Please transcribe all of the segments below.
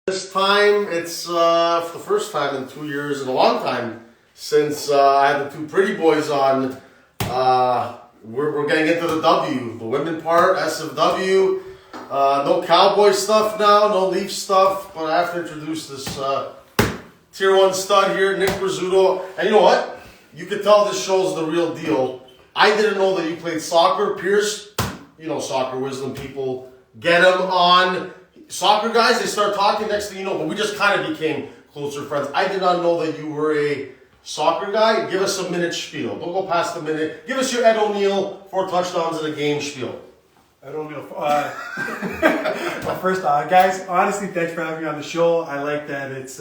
This time, it's for the first time in 2 years in a long time since I had the two pretty boys on. We're getting into the W, the women part, SFW. No cowboy stuff now, no Leaf stuff, but I have to introduce this tier 1 stud here, Nick Rizzuto. And you know what? You can tell this show's the real deal. I didn't know that you played soccer. Pierce, you know soccer wisdom people, get him on. Soccer guys, they start talking, next thing you know, but we just kind of became closer friends. I did not know that you were a soccer guy. Give us a minute spiel. Don't go past a minute. Give us your Ed O'Neill, 4 touchdowns in a game spiel. Ed O'Neill. Well, first off, guys, honestly, thanks for having me on the show. I like that it's,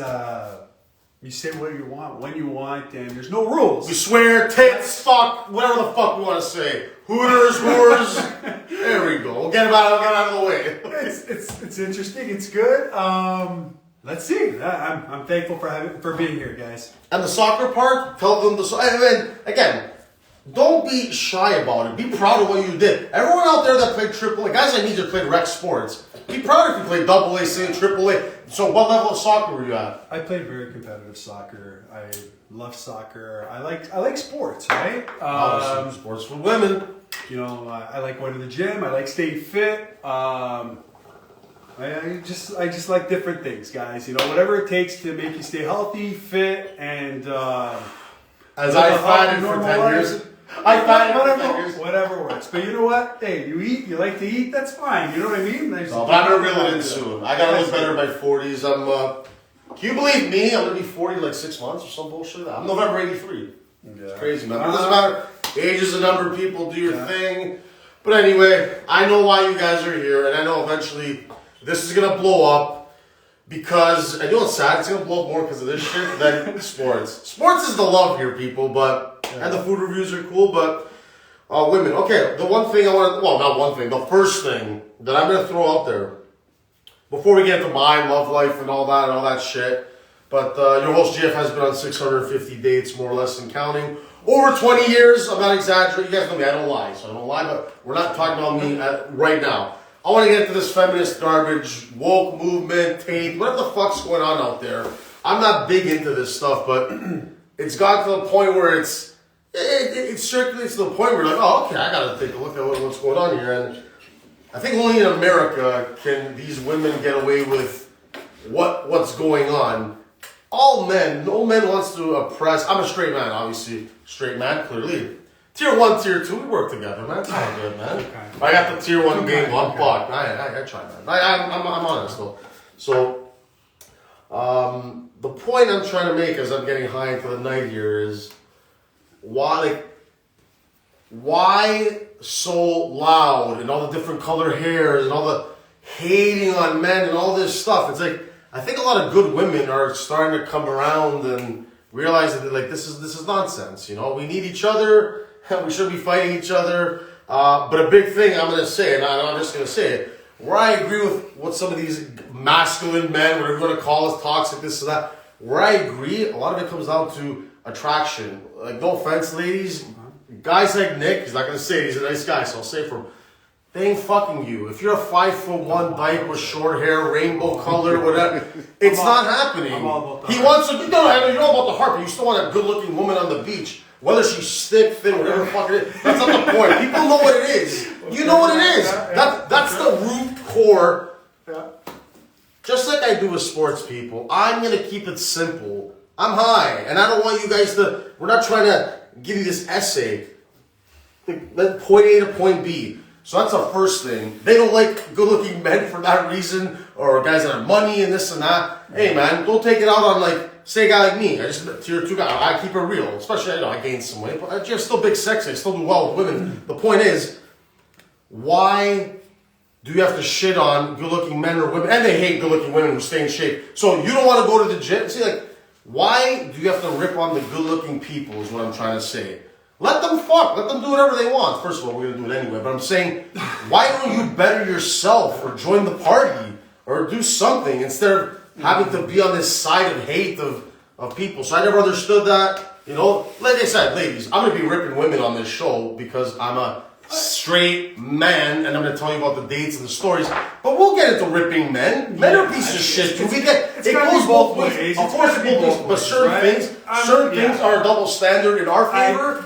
you say what you want, when you want, and there's no rules. We swear, tits, fuck, whatever the fuck we want to say. Hooters, whores. There we go. We'll get out of the way. It's interesting. It's good. Let's see. I'm thankful for being here, guys. And the soccer part, tell them and then, again, don't be shy about it. Be proud of what you did. Everyone out there that played AAA, guys like me that played rec sports, be proud if you played AA, say AAA. So what level of soccer were you at? I played very competitive soccer. I love soccer. I like sports, right? Sports for women. You know, I like going to the gym. I like staying fit. I just like different things, guys. You know, whatever it takes to make you stay healthy, fit, and as I fight it for 10 years. I fight it for 10 years. Whatever works. But you know what? Hey, you eat, you like to eat, that's fine. You know what I mean? But I'm gonna reel it in soon. I gotta look better by 40s. Can you believe me? I'm gonna be 40 in like 6 months or some bullshit. I'm November 83. It's crazy, man. It doesn't matter. Age is a number. People do your thing. But anyway, I know why you guys are here, and I know eventually this is gonna blow up because, and you know what's sad? It's gonna blow up more because of this shit than sports. Sports is the love here, people, and the food reviews are cool, but women. Okay, the one thing I want to, well, not one thing, the first thing that I'm gonna throw out there before we get into my love life and all that shit. But your host GF has been on 650 dates, more or less, and counting. Over 20 years, I'm not exaggerating. You guys know me, I don't lie, but we're not talking about me right now. I want to get into this feminist garbage, woke movement, Tate, whatever the fuck's going on out there. I'm not big into this stuff, but it's gotten to the point where it circulates to the point where you're like, oh, okay, I gotta take a look at what's going on here. And I think only in America can these women get away with what's going on. All men, no man wants to oppress. I'm a straight man, obviously. Straight man, clearly. Tier 1, Tier 2, we work together, man. It's all good, man. Okay. I got the Tier 1 game unblocked. I try, man. I'm honest, though. So, the point I'm trying to make as I'm getting high into the night here is why so loud and all the different color hairs and all the hating on men and all this stuff. It's like, I think a lot of good women are starting to come around and realize that like this is nonsense. You know, we need each other. We shouldn't be fighting each other. But a big thing I'm gonna say, and I'm just gonna say it, where I agree with what some of these masculine men, whatever you want to call us, toxic, this and that, where I agree, a lot of it comes down to attraction. Like, no offense, ladies, guys like Nick, he's not gonna say it, he's a nice guy, so I'll say it for him. They ain't fucking you. If you're a 5'1" dyke with short hair, rainbow color, whatever, it's not happening. He wants to. You know about the heart, but you still want a good-looking woman on the beach, whether she's thick, thin, whatever the fuck it is. That's not the point. People know what it is. You know what it is. That's the root core. Just like I do with sports people, I'm gonna keep it simple. I'm high, and I don't want you guys to. We're not trying to give you this essay. Let point A to point B. So that's the first thing. They don't like good-looking men for that reason, or guys that have money and this and that. Hey, man, don't take it out on, like, say a guy like me. I just Tier 2 guy. I keep it real. Especially, I gained some weight, but I'm still big sexy. I still do well with women. The point is, why do you have to shit on good-looking men or women? And they hate good-looking women who stay in shape. So you don't want to go to the gym? See, like, why do you have to rip on the good-looking people is what I'm trying to say. Let them fuck. Let them do whatever they want. First of all, we're going to do it anyway. But I'm saying, why don't you better yourself or join the party or do something instead of having to be on this side of hate of people? So I never understood that. You know, like I said, ladies, I'm going to be ripping women on this show because I'm a straight man, and I'm gonna tell you about the dates and the stories. But we'll get into ripping men. Men are pieces of shit too. It's It gotta goes be both both ways. ways. Of It's course, gotta it be goes, both but ways, certain right? things are a double standard in our favor.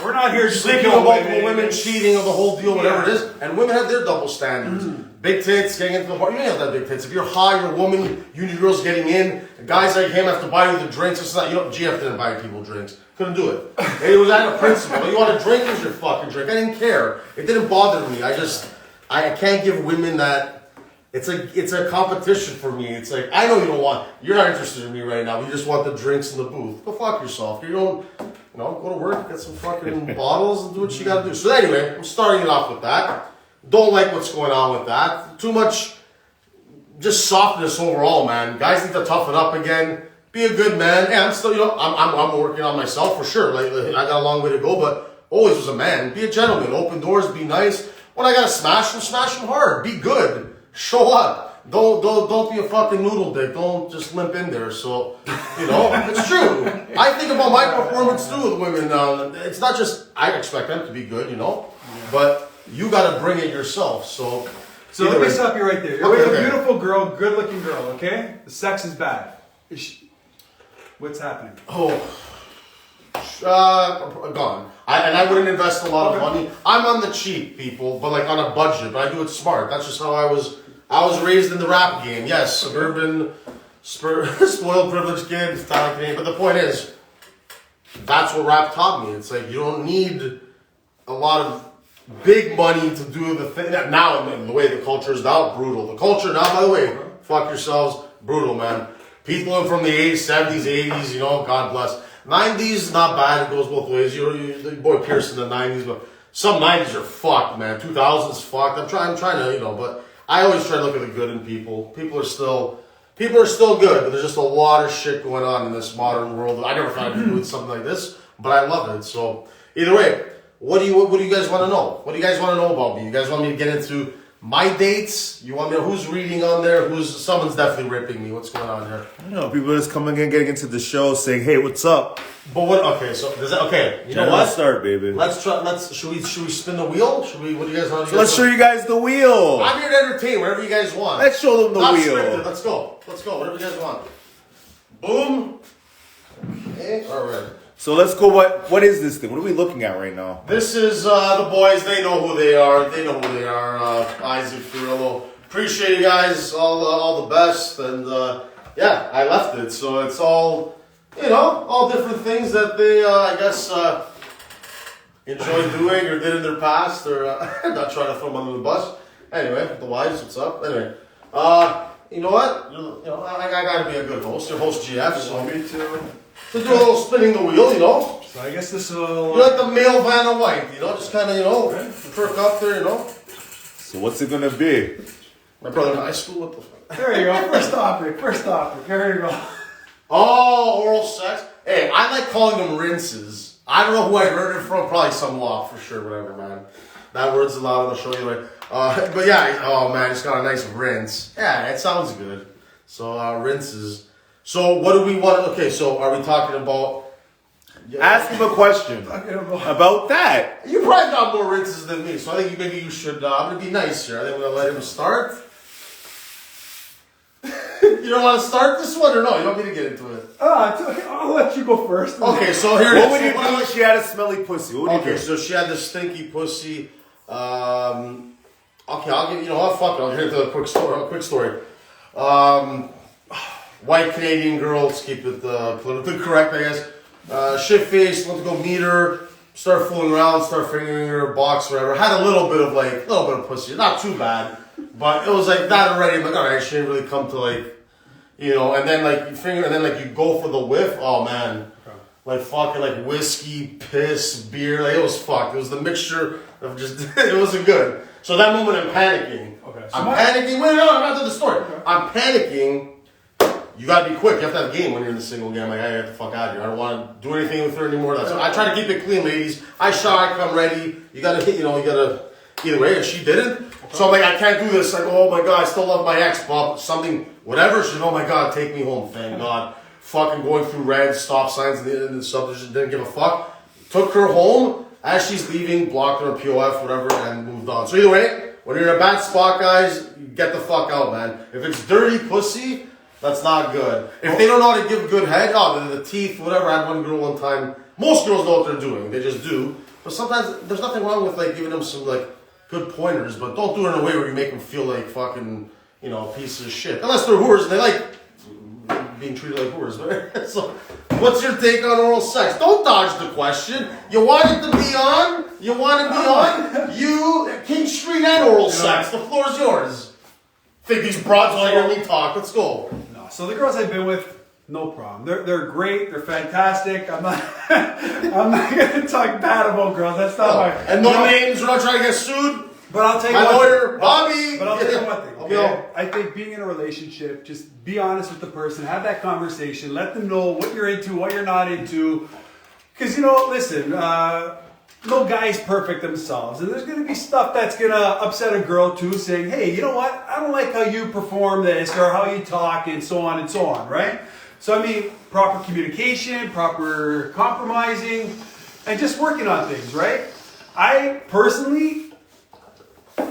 We're not here just Sleeping to with kill multiple women, cheating, or the whole deal, whatever Yeah. it is. And women have their double standards. Big tits, getting into the bar. You don't have that big tits. If you're high, you're a woman, you need girls getting in. Guys like him have to buy you the drinks. It's not, GF didn't buy people drinks. Couldn't do it. It was out of principle. You want a drink, here's your fucking drink. I didn't care. It didn't bother me. I can't give women that. It's a competition for me. It's like, I know you're not interested in me right now. You just want the drinks in the booth. Go fuck yourself. You don't, go to work, get some fucking bottles and do what you gotta do. So anyway, I'm starting it off with that. Don't like what's going on with that. Too much just softness overall, man. Guys need to toughen up again. Be a good man. And I'm still, I'm working on myself for sure. Like, I got a long way to go, but always was a man. Be a gentleman. Open doors, be nice. When I gotta smash them hard. Be good. Show up. Don't be a fucking noodle dick. Don't just limp in there. So, it's true. I think about my performance too with women. It's not just I expect them to be good, but you got to bring it yourself. So let me stop you right there. You're with Okay. a beautiful girl, good-looking girl. Okay, the sex is bad. What's happening? Gone. I wouldn't invest a lot of money. I'm on the cheap, people, but like on a budget. But I do it smart. That's just how I was. I was raised in the rap game. Yes, suburban, spoiled, privileged kid, Italian Canadian. But the point is, that's what rap taught me. It's like you don't need a lot of big money to do the thing. Now, the way the culture is now, brutal. The culture now, by the way, fuck yourselves, brutal, man. People from the 80s, 70s, 80s, God bless. 90s, not bad. It goes both ways. The boy Pierce in the 90s, but some 90s are fucked, man. 2000s fucked. I'm trying to, but I always try to look at the good in people. People are still good, but there's just a lot of shit going on in this modern world. I never thought I'd be doing something like this, but I love it. So either way, what do you guys want to know? What do you guys want to know about me? You guys want me to get into my dates? You want me to, who's reading on there? Someone's definitely ripping me. What's going on here? I don't know. People just coming in, getting into the show, saying, "Hey, what's up?" But what? Okay, so does that? Okay, you know Let's what? start, baby. Let's try. Should we spin the wheel? Should we? What do you guys want? Let's show you guys the wheel. I'm here to entertain. Whatever you guys want. Let's show them the Not wheel. scripted. Let's go. Whatever you guys want. Boom. Okay. All right. So let's go. What is this thing? What are we looking at right now? This is the boys. They know who they are. Isaac Furillo. Appreciate you guys. All the best. And yeah, I left it. So it's all, all different things that they, I guess, enjoy doing or did in their past. Or not trying to throw them under the bus. Anyway, the wives, what's up? Anyway, you know what? I gotta be a good host. Your host, GF. So Me too. to do a little spinning the wheel, So I guess this will. You're like the male Vanna White, just kind of, perk up there, So what's it gonna be? My brother in high school, what the fuck? There you go. First topic. There you go. Oh, oral sex. Hey, I like calling them rinses. I don't know who I heard it from, probably some law for sure, whatever, man. That word's allowed, I'll show you later. But yeah, oh man, it's got a nice rinse. Yeah, it sounds good. So, rinses. So, what do we want? Okay, so are we talking about... Ask him a question about that. You probably got more rinses than me, so I think maybe you should. I'm gonna be nice here. I think I'm gonna let him start. You don't want to start this one or no? You want me to get into it? It's okay. I'll let you go first. Okay, so here it is. What would you do if she had a smelly pussy? What would you Okay, do? so she had this stinky pussy. Okay, I'll give fuck it. I'll get into a quick story. White Canadian girl. Let's keep it politically correct, I guess. Shit-faced, went to go meet her, start fooling around, start fingering her, box, whatever. Had a little bit of pussy. Not too bad, but it was like that already. I'm like, all right, she didn't really come to and then you finger, and then you go for the whiff. Oh man, like fucking whiskey, piss, beer. It was fucked. It was the mixture of just. It wasn't good. So that moment, I'm panicking. Okay. I'm panicking. Wait, no, I'm not to the story. Okay. I'm panicking. You gotta be quick. You have to have game when you're in the single game. Like, I get the fuck out of here. I don't want to do anything with her anymore. So I try to keep it clean, ladies. I shower, I come ready. You gotta hit, either way. And she didn't. So I'm like, I can't do this. Like, oh my God, I still love my ex, but something, whatever. She's, oh my God, take me home. Thank God. Fucking going through red stop signs and the subdivision, didn't give a fuck. Took her home. as she's leaving, blocked her on POF, whatever, and moved on. So either way, when you're in a bad spot, guys, get the fuck out, man. If it's dirty pussy, that's not good. If they don't know how to give good head, the teeth, whatever. I had one girl one time. Most girls know what they're doing. They just do. But sometimes there's nothing wrong with like giving them some like good pointers, but don't do it in a way where you make them feel like fucking, you know, pieces of shit. Unless they're whores and they like being treated like whores. So, what's your take on oral sex? Don't dodge the question. You want it to be on? You want it to be on? You, King Street and oral sex. The floor's yours. Think these broads want to hear me talk. Let's go. No, so the girls I've been with, no problem. They're great. They're fantastic. I'm not I'm not gonna talk bad about girls. That's not my. And no names. We're not trying to get sued. But I'll tell you My one lawyer, thing. Bobby. But I'll tell you one thing. I'll Okay? be all- I think being in a relationship, just be honest with the person, have that conversation, let them know what you're into, what you're not into. Because listen, no guy's perfect themselves, and there's gonna be stuff that's gonna upset a girl too, saying, "Hey, you know what? I don't like how you perform this or how you talk, and so on, right?" So I mean, proper communication, proper compromising, and just working on things, right? I personally,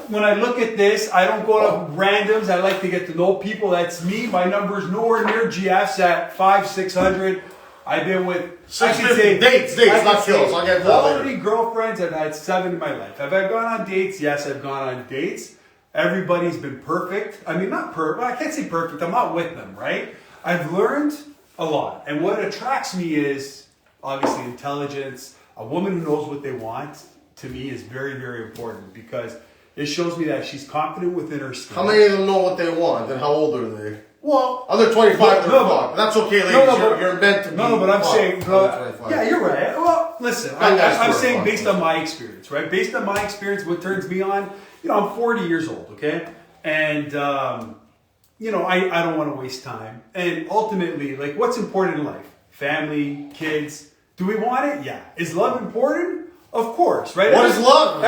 when I look at this, I don't go to randoms. I like to get to know people. That's me. My number's nowhere near GF's at 500-600. I've been with 650 dates, not kills. I'll get to that quality later. girlfriends. I've had 7 in my life. Have I gone on dates? Yes, I've gone on dates. Everybody's been perfect. I mean, not perfect. I can't say perfect. I'm not with them, right? I've learned a lot. And what attracts me is obviously intelligence. A woman who knows what they want, to me, is very, very important because it shows me that she's confident within her skills. How many of them know what they want, and how old are they? Well, Under 25, they're no, fucked. That's okay, ladies. You're meant to be. No, but I'm fucked saying, under 25. yeah, you're right. Well, listen, Guys I'm swear saying fuck. based on my experience, right? Based on my experience, what turns me on, I'm 40 years old, okay? And, I don't want to waste time. And ultimately, like, what's important in life? Family, kids. Do we want it? Yeah. Is love important? Of course, right? What is love?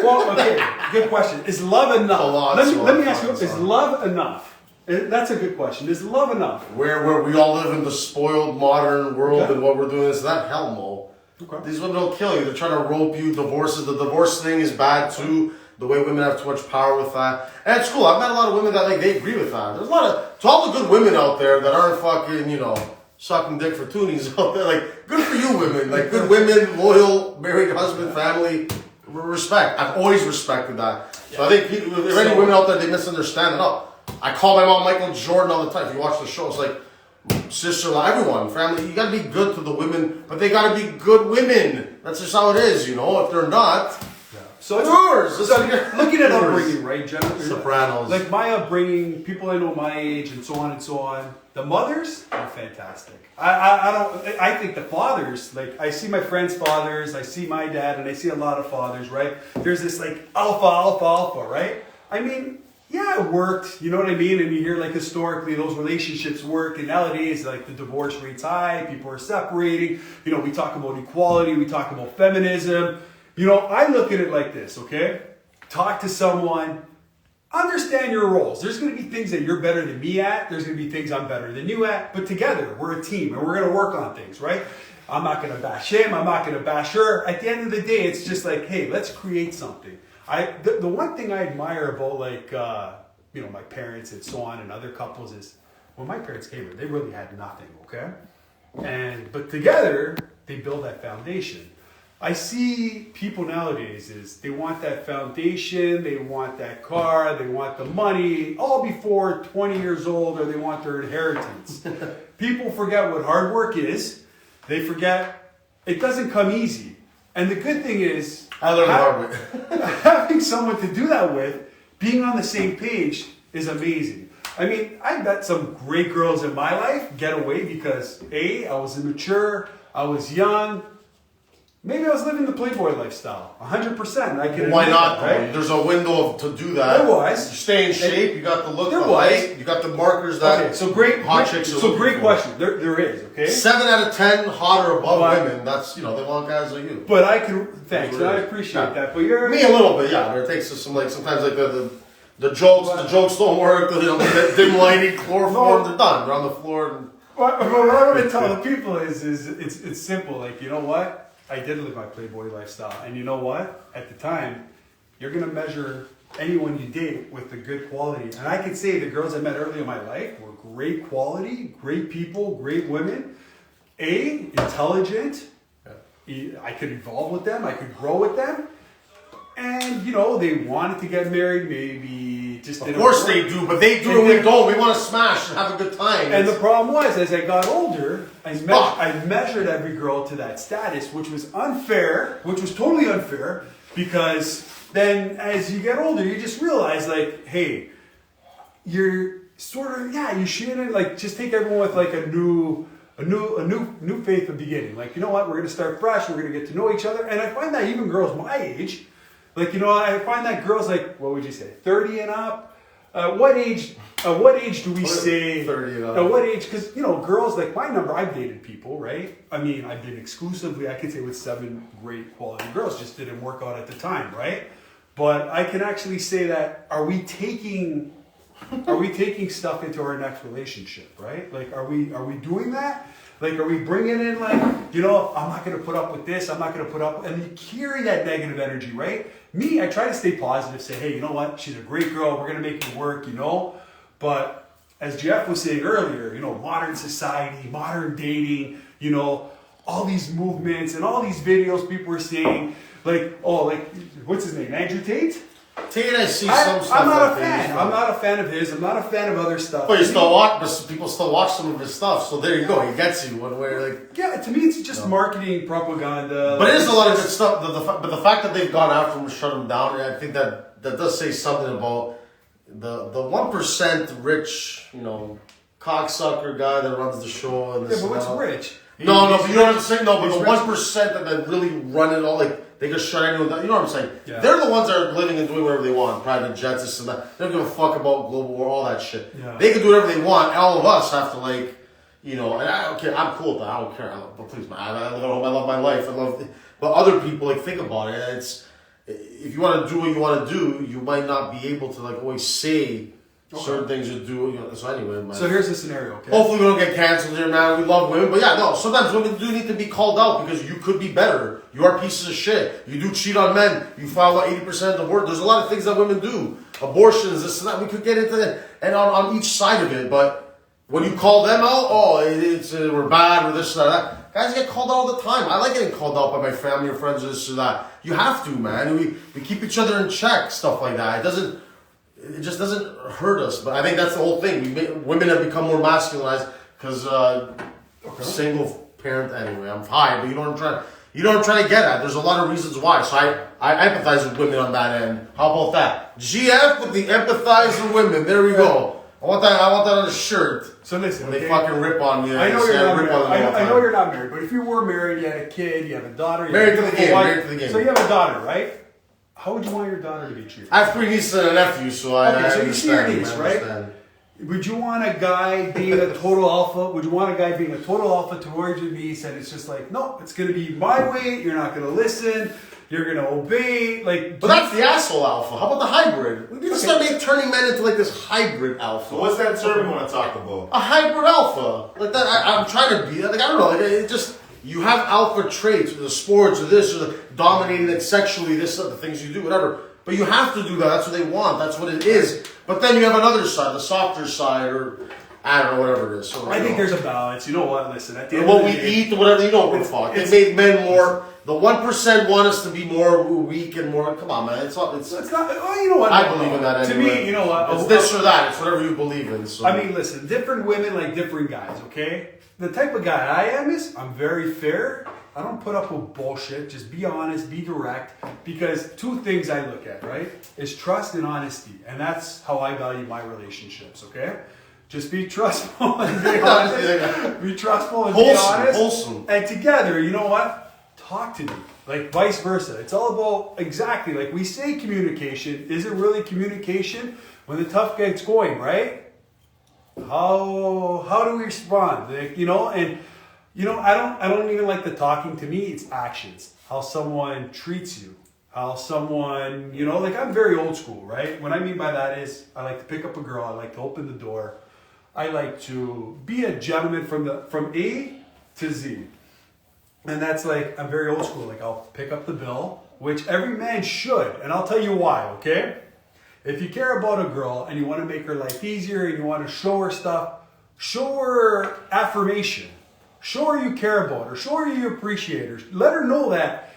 Well, okay, good question. Is love enough? A lot, Let me ask you, a lot. is love enough? That's a good question. Is love enough? Where we all live in the spoiled modern world Okay. and what we're doing is that hell no. Okay. These women don't kill you. They're trying to rope you. Divorces. The divorce thing is bad too. The way women have too much power with that. And it's cool. I've met a lot of women that they agree with that. There's a lot of to all the good women out there that aren't fucking sucking dick for toonies out there. Like good for you women. Like good women, loyal, married husband, family. Respect. I've always respected that. So I think if any women out there they misunderstand it. I call my mom Michael Jordan all the time. If you watch the show, it's like sister-in-law, everyone, family. You gotta be good to the women, but they gotta be good women. That's just how it is, If they're not, So it's yours. So looking at upbringing, right, Jennifer? Sopranos. Like my upbringing, people I know my age, and so on and so on. The mothers are fantastic. I think the fathers, like I see my friends' fathers, I see my dad, and I see a lot of fathers, right? There's this like alpha, right? I mean, yeah, it worked, you know what I mean? And you hear like historically those relationships work, and nowadays like the divorce rate's high, people are separating, we talk about equality, we talk about feminism. I look at it like this, okay? Talk to someone, understand your roles. There's going to be things that you're better than me at. There's going to be things I'm better than you at. But together, we're a team and we're going to work on things, right? I'm not going to bash him. I'm not going to bash her. At the end of the day, it's just like, hey, let's create something. The one thing I admire about like, my parents and so on and other couples is when my parents came here, they really had nothing, okay? But together, they build that foundation. I see people nowadays is they want that foundation, they want that car, they want the money, all before 20 years old, or they want their inheritance. People forget what hard work is. They forget it doesn't come easy. And the good thing is, I learned the hard way. having someone to do that with, being on the same page is amazing. I mean, I bet some great girls in my life get away because I was immature, I was young. Maybe I was living the Playboy lifestyle, 100%. I can Why admit not? that, Though? right? There's a window to do that. There was. You stay in shape. You got the look, There the was. height. You got the markers that. Okay, so great. Hot chicks are So looking great for. question. There is. Okay. 7 out of 10 hot or above But- women. That's they want guys like you. But I can. Thanks. That's what I it is. appreciate Yeah. that. But you're Me a little bit, yeah. But it takes us some sometimes the jokes don't work. The dim lighting, chloroform, they're done. They're on the floor. And, What I want to tell the people is it's simple. Like, you know what? I did live my Playboy lifestyle. And you know what? At the time, you're going to measure anyone you date with the good quality. And I can say the girls I met early in my life were great quality, great people, great women. Intelligent. I could evolve with them. I could grow with them. And, you know, they wanted to get married, maybe just didn't Of course work. they do, but they do and we don't. We want to smash and have a good time. And the problem was, as I got older, Fuck. I measured every girl to that status, which was unfair, which was totally unfair, because then as you get older, you just realize, like, hey, you're sort of, you shouldn't, like, just take everyone with, like, a new faith of beginning. Like, you know what, we're going to start fresh, we're going to get to know each other. And I find that even girls my age, like, you know, I find that girls, like, what would you say, 30 and up? What age do we say? 30 and up. At what age? Because, you know, girls, like my number, I've dated people, right? I mean, I've been exclusively, I could say with 7 great quality girls, just didn't work out at the time, right? But I can actually say that, are we taking stuff into our next relationship, right? Like, are we doing that? Like, are we bringing in, like, you know, I'm not going to put up with this, I'm not going to put up, and you carry that negative energy, right? Me, I try to stay positive, say, hey, you know what, she's a great girl, we're going to make it work, you know? But as Jeff was saying earlier, you know, modern society, modern dating, you know, all these movements and all these videos people were saying, like, oh, like, what's his name, Andrew Tate? Tate, I see some stuff. I'm not like a fan. I'm not a fan of his. I'm not a fan of other stuff. But you still watch, but people still watch some of his stuff. So there you go. He gets you one way or like. Yeah, to me, it's just marketing propaganda. But it is a lot of good stuff. But the fact that they've gone after him, shut him down, I think that does say something about the 1% rich, you know, cocksucker guy that runs the show. And this Yeah, but what's and that. rich? No, but you know what I'm saying? No, but He's the rich. 1% that really run it all, like, they can shut anyone down. You know what I'm saying? Yeah. They're the ones that are living and doing whatever they want. Private jets, this and that. They don't give a fuck about global war, all that shit. Yeah. They can do whatever they want. All of us have to, like, you know, and I don't care. I'm cool with that. I don't care. But please, man, I love my life. I love, but other people, like, think about it. It's, if you want to do what you want to do, you might not be able to, like, always say certain things you do. You know, so anyway, man. So here's the scenario, okay? Hopefully we don't get canceled here, man. We love women. But yeah, no, sometimes women do need to be called out because you could be better. You are pieces of shit. You do cheat on men. You file about 80% of the work. There's a lot of things that women do. Abortions, this and that. We could get into that. And on each side of it. But when you call them out, we're bad, we're this and that. Guys get called out all the time. I like getting called out by my family or friends or this or that. You have to, man. We keep each other in check, stuff like that. It just doesn't hurt us, but I think that's the whole thing. Women have become more masculinized because single parent. Anyway, I'm high, but you know what I'm trying to get at. There's a lot of reasons why. So I empathize with women on that end. How about that? GF with the empathize with women. There we go. I want that on a shirt. So listen, When they fucking rip on me. I know you're not married. I know you're you're not married, but if you were married, you had a kid, you have a daughter. Married to the game. Married to the game. So you have a daughter, right? How would you want your daughter to be treated? I have 3 nieces and a nephew, so I so you see your understand. niece, I right? understand. Would you want a guy being a total alpha? Would you want a guy being a total alpha towards your niece and it's just like, no, it's going to be my way, you're not going to listen, you're going to obey, like... But that's the asshole alpha. How about the hybrid? We need to start turning men into like this hybrid alpha. So what's that term you want to talk about? A hybrid alpha. Like that, I'm trying to be, like, I don't know, like, it just... You have alpha traits with the sports or this or the dominating it sexually, this, the things you do, whatever. But you have to do that. That's what they want. That's what it is. But then you have another side, the softer side, or I don't know, whatever it is. So, I think there's a balance. You know what? Listen, at the end what of we the day, eat, whatever, you know what the fuck. It made men more. The 1% want us to be more weak and more. Come on, man. It's not. it's not. Oh, you know what? I believe in that. To Anyway. me, you know what? It's this or that. It's whatever you believe in. So. I mean, listen. Different women like different guys. Okay. The type of guy I am is I'm very fair. I don't put up with bullshit. Just be honest, be direct. Because 2 things I look at, right, is trust and honesty. And that's how I value my relationships, okay? Just be trustful and be honest. Be trustful and be honest. Wholesome. And together, you know what? Talk to me. Like vice versa. It's all about exactly like we say communication. Is it really communication when the tough gets going, right? How do we respond? Like, you know, and you know, I don't even like the talking. To me, it's actions. How someone treats you. How someone, you know, like I'm very old school, right? What I mean by that is I like to pick up a girl. I like to open the door. I like to be a gentleman from A to Z. And that's like, I'm very old school. Like, I'll pick up the bill, which every man should. And I'll tell you why, okay? If you care about a girl and you want to make her life easier and you want to show her stuff, show her affirmation. Show her you care about her. Show her you appreciate her. Let her know that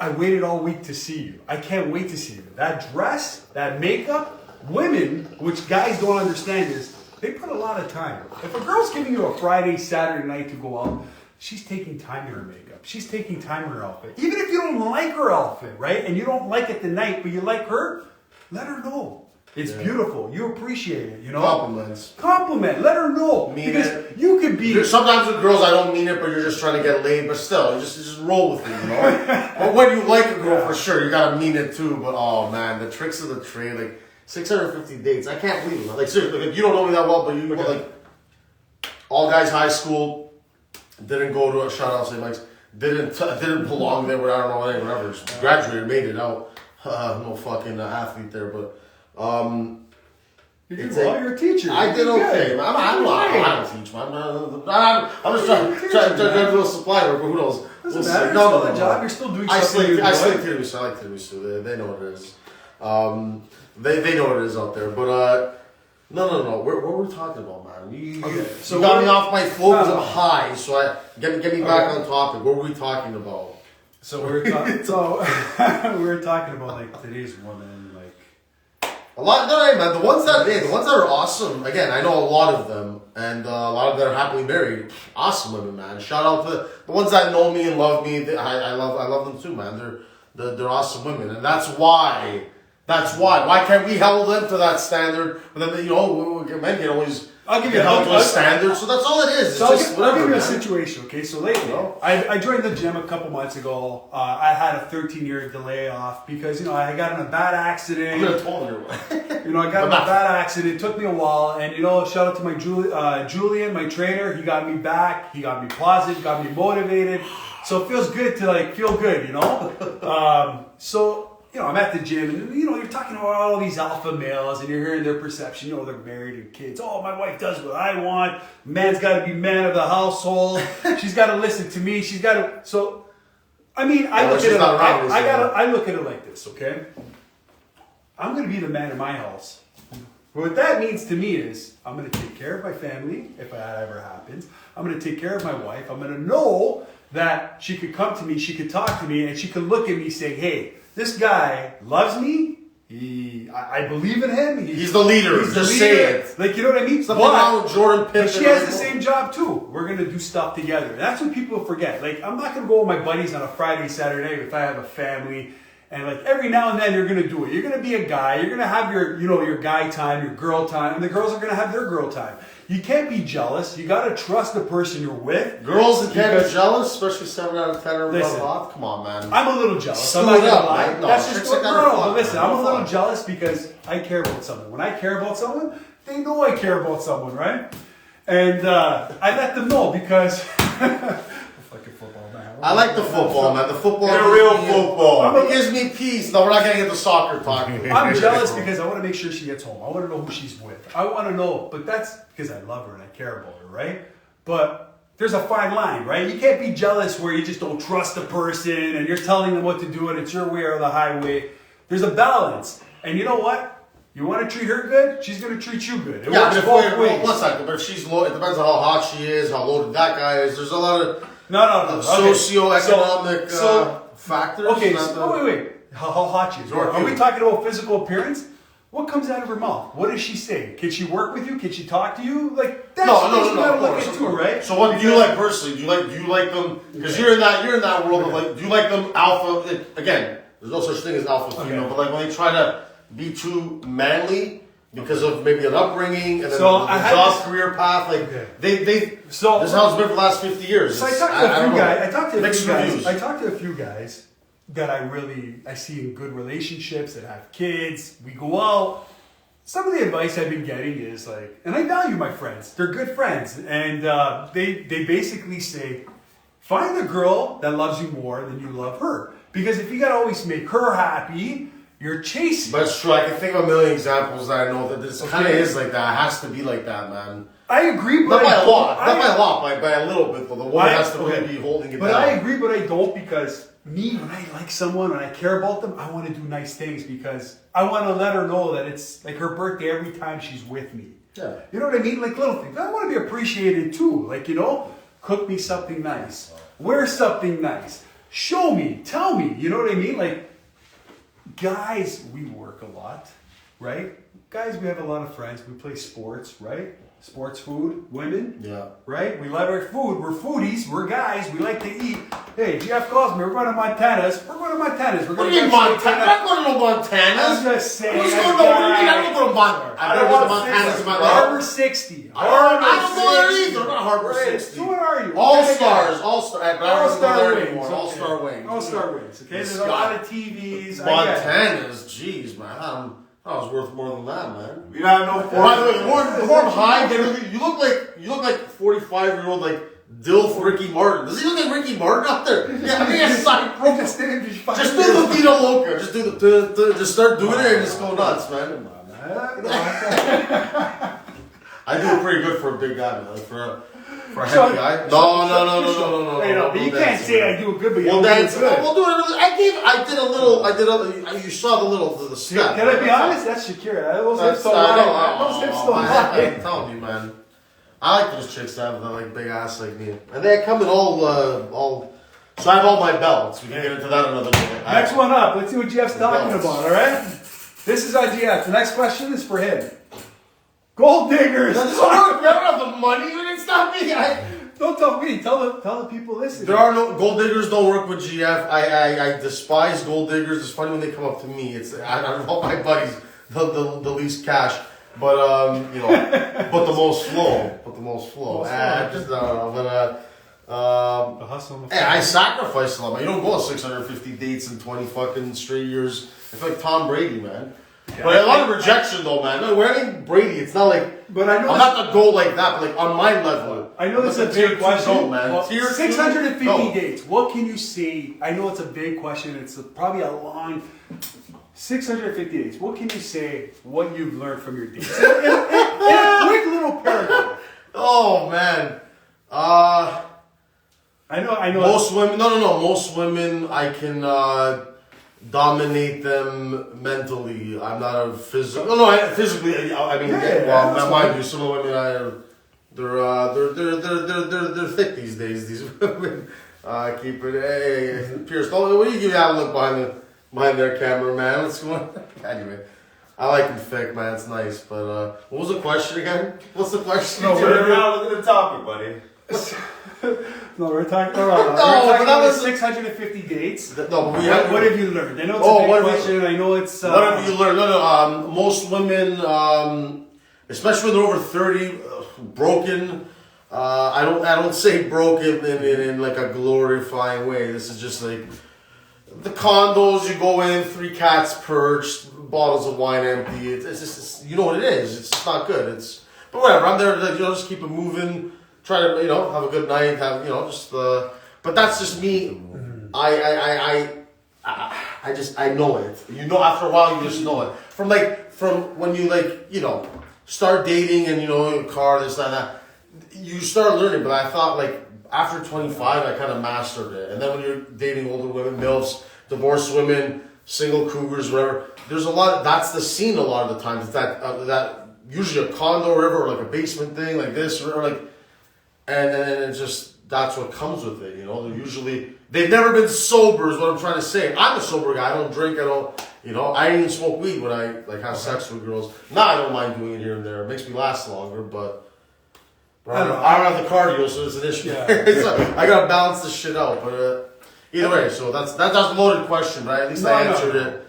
I waited all week to see you. I can't wait to see you. That dress, that makeup, women, which guys don't understand is, they put a lot of time. If a girl's giving you a Friday, Saturday night to go out, she's taking time in her makeup. She's taking time in her outfit. Even if you don't like her outfit, right? And you don't like it the night, but you like her, let her know. It's beautiful. You appreciate it, you know? Compliments. Compliment. Let her know. Mean because it. you could be... Sometimes with girls, I don't mean it, but you're just trying to get laid. But still, you just roll with it, you know? But when you like a girl, for sure, you gotta mean it too. But oh man, the tricks of the trade, like 650 dates. I can't believe it. Like seriously, like, you don't know me that well, but you like all guys high school, didn't go to a shout out St. Mike's, didn't belong there, but I don't know whatever. Just graduated, made it out. No fucking athlete there, but You did well, you're a teacher. I did okay, man. I don't teach, man. I'm just trying to do a little supply work, but who knows? Doesn't matter. It's still a job. You're still doing something you enjoy. I slay tiramisu. I like tiramisu. They know what it is. They know what it is out there. But no. What were we talking about, man? You got me off my foot because I'm high. So get me back on topic. What were we talking about? So we were talking about like today's woman, like a lot. No, man. The ones that are awesome. Again, I know a lot of them, and a lot of them are happily married. Awesome women, man. Shout out to the ones that know me and love me. I love them too, man. They're awesome women, and that's why. Why can't we hold them to that standard? But then men can always. I'll give you held to a standard. So that's all it is. So I'll give you a situation, okay? So lately, I joined the gym a couple months ago. I had a 13-year delay off because, I got in a bad accident. I'm going to tell you. I got in a bad accident. It took me a while. And, shout out to my Julian, my trainer. He got me back. He got me positive, got me motivated. So it feels good to, feel good, I'm at the gym and, you're talking about all these alpha males and you're hearing their perception. They're married and kids. Oh, my wife does what I want. Man's got to be man of the household. She's got to listen to me. She's got to. So, I look at it. I look at it like this, okay? I'm going to be the man in my house. What that means to me is I'm going to take care of my family if that ever happens. I'm going to take care of my wife. I'm going to know that she could come to me, she could talk to me, and she could look at me saying, hey, this guy loves me. I believe in him. He's the leader. Just say it. You know what I mean? Something wrong with Jordan Pippen. But she has the same job too. We're going to do stuff together. And that's what people forget. I'm not going to go with my buddies on a Friday, Saturday if I have a family. And every now and then you're going to do it. You're going to be a guy. You're going to have your guy time, your girl time. And the girls are going to have their girl time. You can't be jealous. You got to trust the person you're with. Girls that can't be jealous, especially 7 out of 10 are above off. Come on, man. I'm a little jealous. I'm not going to lie. No, that's just what but listen, I'm a little fun. jealous because I care about someone. When I care about someone, they know I care about someone, right? And I let them know because fucking football, man. I like the football, man. The football is real football. It gives me peace. No, we're not going to get the soccer talk. I'm jealous because I want to make sure she gets home. I want to know who she's with. I want to know, but that's because I love her and I care about her, right? But there's a fine line, right? You can't be jealous where you just don't trust the person and you're telling them what to do and it's your way or the highway. There's a balance. And you know what? You want to treat her good, she's going to treat you good. It works both ways. One second, but if she's low, it depends on how hot she is, how loaded that guy is. There's a lot of socioeconomic factors. Okay, wait. How hot she is. Are we talking about physical appearance? What comes out of her mouth? What does she say? Can she work with you? Can she talk to you? That's what you gotta look into, right? So what do you like personally? Do you like them? Because you're in that world of do you like them alpha? Again, there's no such thing as alpha female, but when they try to be too manly because of maybe an upbringing and then a job career path, this is how it's been for the last 50 years. So I talked to a few guys that I see in good relationships that have kids. We go out. Some of the advice I've been getting is and I value my friends. They're good friends, and they basically say, find a girl that loves you more than you love her. Because if you gotta always make her happy, you're chasing. But it's true. I can think of a million examples that I know that this kind of is like that. It has to be like that, man. I agree, Not but by I a lot. don't- Not by a lot. By a little bit. But the woman has to really okay. be holding it But down. I agree, but I don't, because me, when I like someone and I care about them, I want to do nice things because I want to let her know that it's like her birthday every time she's with me. Yeah. You know what I mean? Like little things. I want to be appreciated too. Like, you know, cook me something nice, wear something nice, show me, tell me. You know what I mean? Like, guys, we work a lot, right? Guys, we have a lot of friends. We play sports, right? Sports, food, women. Yeah. Right? We love our food. We're foodies. We're guys. We like to eat. Hey, Jeff calls me. We're going to Montana's. We're going to Montana's. We're What going do you mean to Montana? I'm not going to no Montana's. I'm just saying. What's as going on? What do you mean? I guys. don't go to Montana. I've never been to Montana's in my life. Harbor 60. I don't go there either. Not Harbor Right. 60. So what are you? All What kind of Stars. guy? All Star. I don't All-Star go there wings. anymore. Okay. All Star Wings. All-Star wings. Okay? There's a lot of TVs. I get it. Montana's. Jeez, man. I was worth more than that, man. We don't know. By the way, the more I'm high, you look like 45-year-old like Dilf Ricky Martin. Does he look like Ricky Martin out there? Yeah, I think it's side pro. Just do the Vito Loca. Just do the just start doing it and just go nuts, man. I do pretty good for a big guy, man. For a heavy guy. No. Hey, no, but you can't say I do it good, but you We'll don't do dance. it good. We'll do it. I did a little. You saw the step. Can I be honest? That's Shakira. Those hips don't I know. lie. Those hips don't I'm lie. telling you, man. I like those chicks that have like big ass like me, and they come in all. So I have all my belts. We can get into that another day. Next one up. Let's see what Jeff's talking belts. about, all right? This is IGF. The next question is for him. Gold diggers. That's not, I don't have the money, and it's not me. Don't tell me. Tell the people listening. There are no gold diggers. Don't work with GF. I despise gold diggers. It's funny when they come up to me. It's I don't know my buddies the least cash, but you know, but the most flow. The hustle. Hey, I sacrifice a lot, man. You don't go on 650 dates in 20 fucking straight years. I feel like Tom Brady, man. Yeah, But a lot of rejection, though, man. No, when I think Brady, it's not like But I know I'm not the goal like that, but like on my level. I know this is a But the tier big two question. goal, man. Well, Tier two, 650 go. dates. What can you say? I know it's a big question. It's probably a long 650 dates. What can you say? What you've learned from your dates? In a quick little paragraph. Oh man. I know. Most women, no. Most women, I can dominate them mentally. I'm not a physical. Physically. I mean, Yeah, well, that's mind fine. you, some of the women, they're thick these days. These women, keep it. Hey, Pierce, what do you give that look behind their camera, man? What's going on? Anyway. I like them thick, man. It's nice. But what was the question again? What's the question? No, Turn around, look at the topic, buddy. No, we're talking about, but that was 650 dates. No, but we have. What have you learned? I know it's Oh, a big what have you- question. I know it's. What have you learned? No. Most women, especially when they're over 30, broken. I don't say broken in like a glorifying way. This is just like the condos you go in, 3 cats perched, bottles of wine empty. It's just you know what it is. It's just not good. But whatever. I'm there to just keep it moving. Try to have a good night. Have just. But that's just me. I know it. After a while you just know it. From when you start dating and a car, this and that. You start learning, but I thought after 25 I kind of mastered it. And then when you're dating older women, MILFs, divorced women, single cougars, whatever, there's a lot that's the scene a lot of the times. It's that usually a condo or whatever, or like a basement thing like this or and it's just that's what comes with it, They're usually they've never been sober is what I'm trying to say. I'm a sober guy, I don't drink, I don't I didn't even smoke weed when I have sex with girls. Now I don't mind doing it here and there. It makes me last longer, but I don't have the cardio, so it's an issue. Yeah. I gotta balance this shit out. But either way, so that's a loaded question, right? At least I answered it,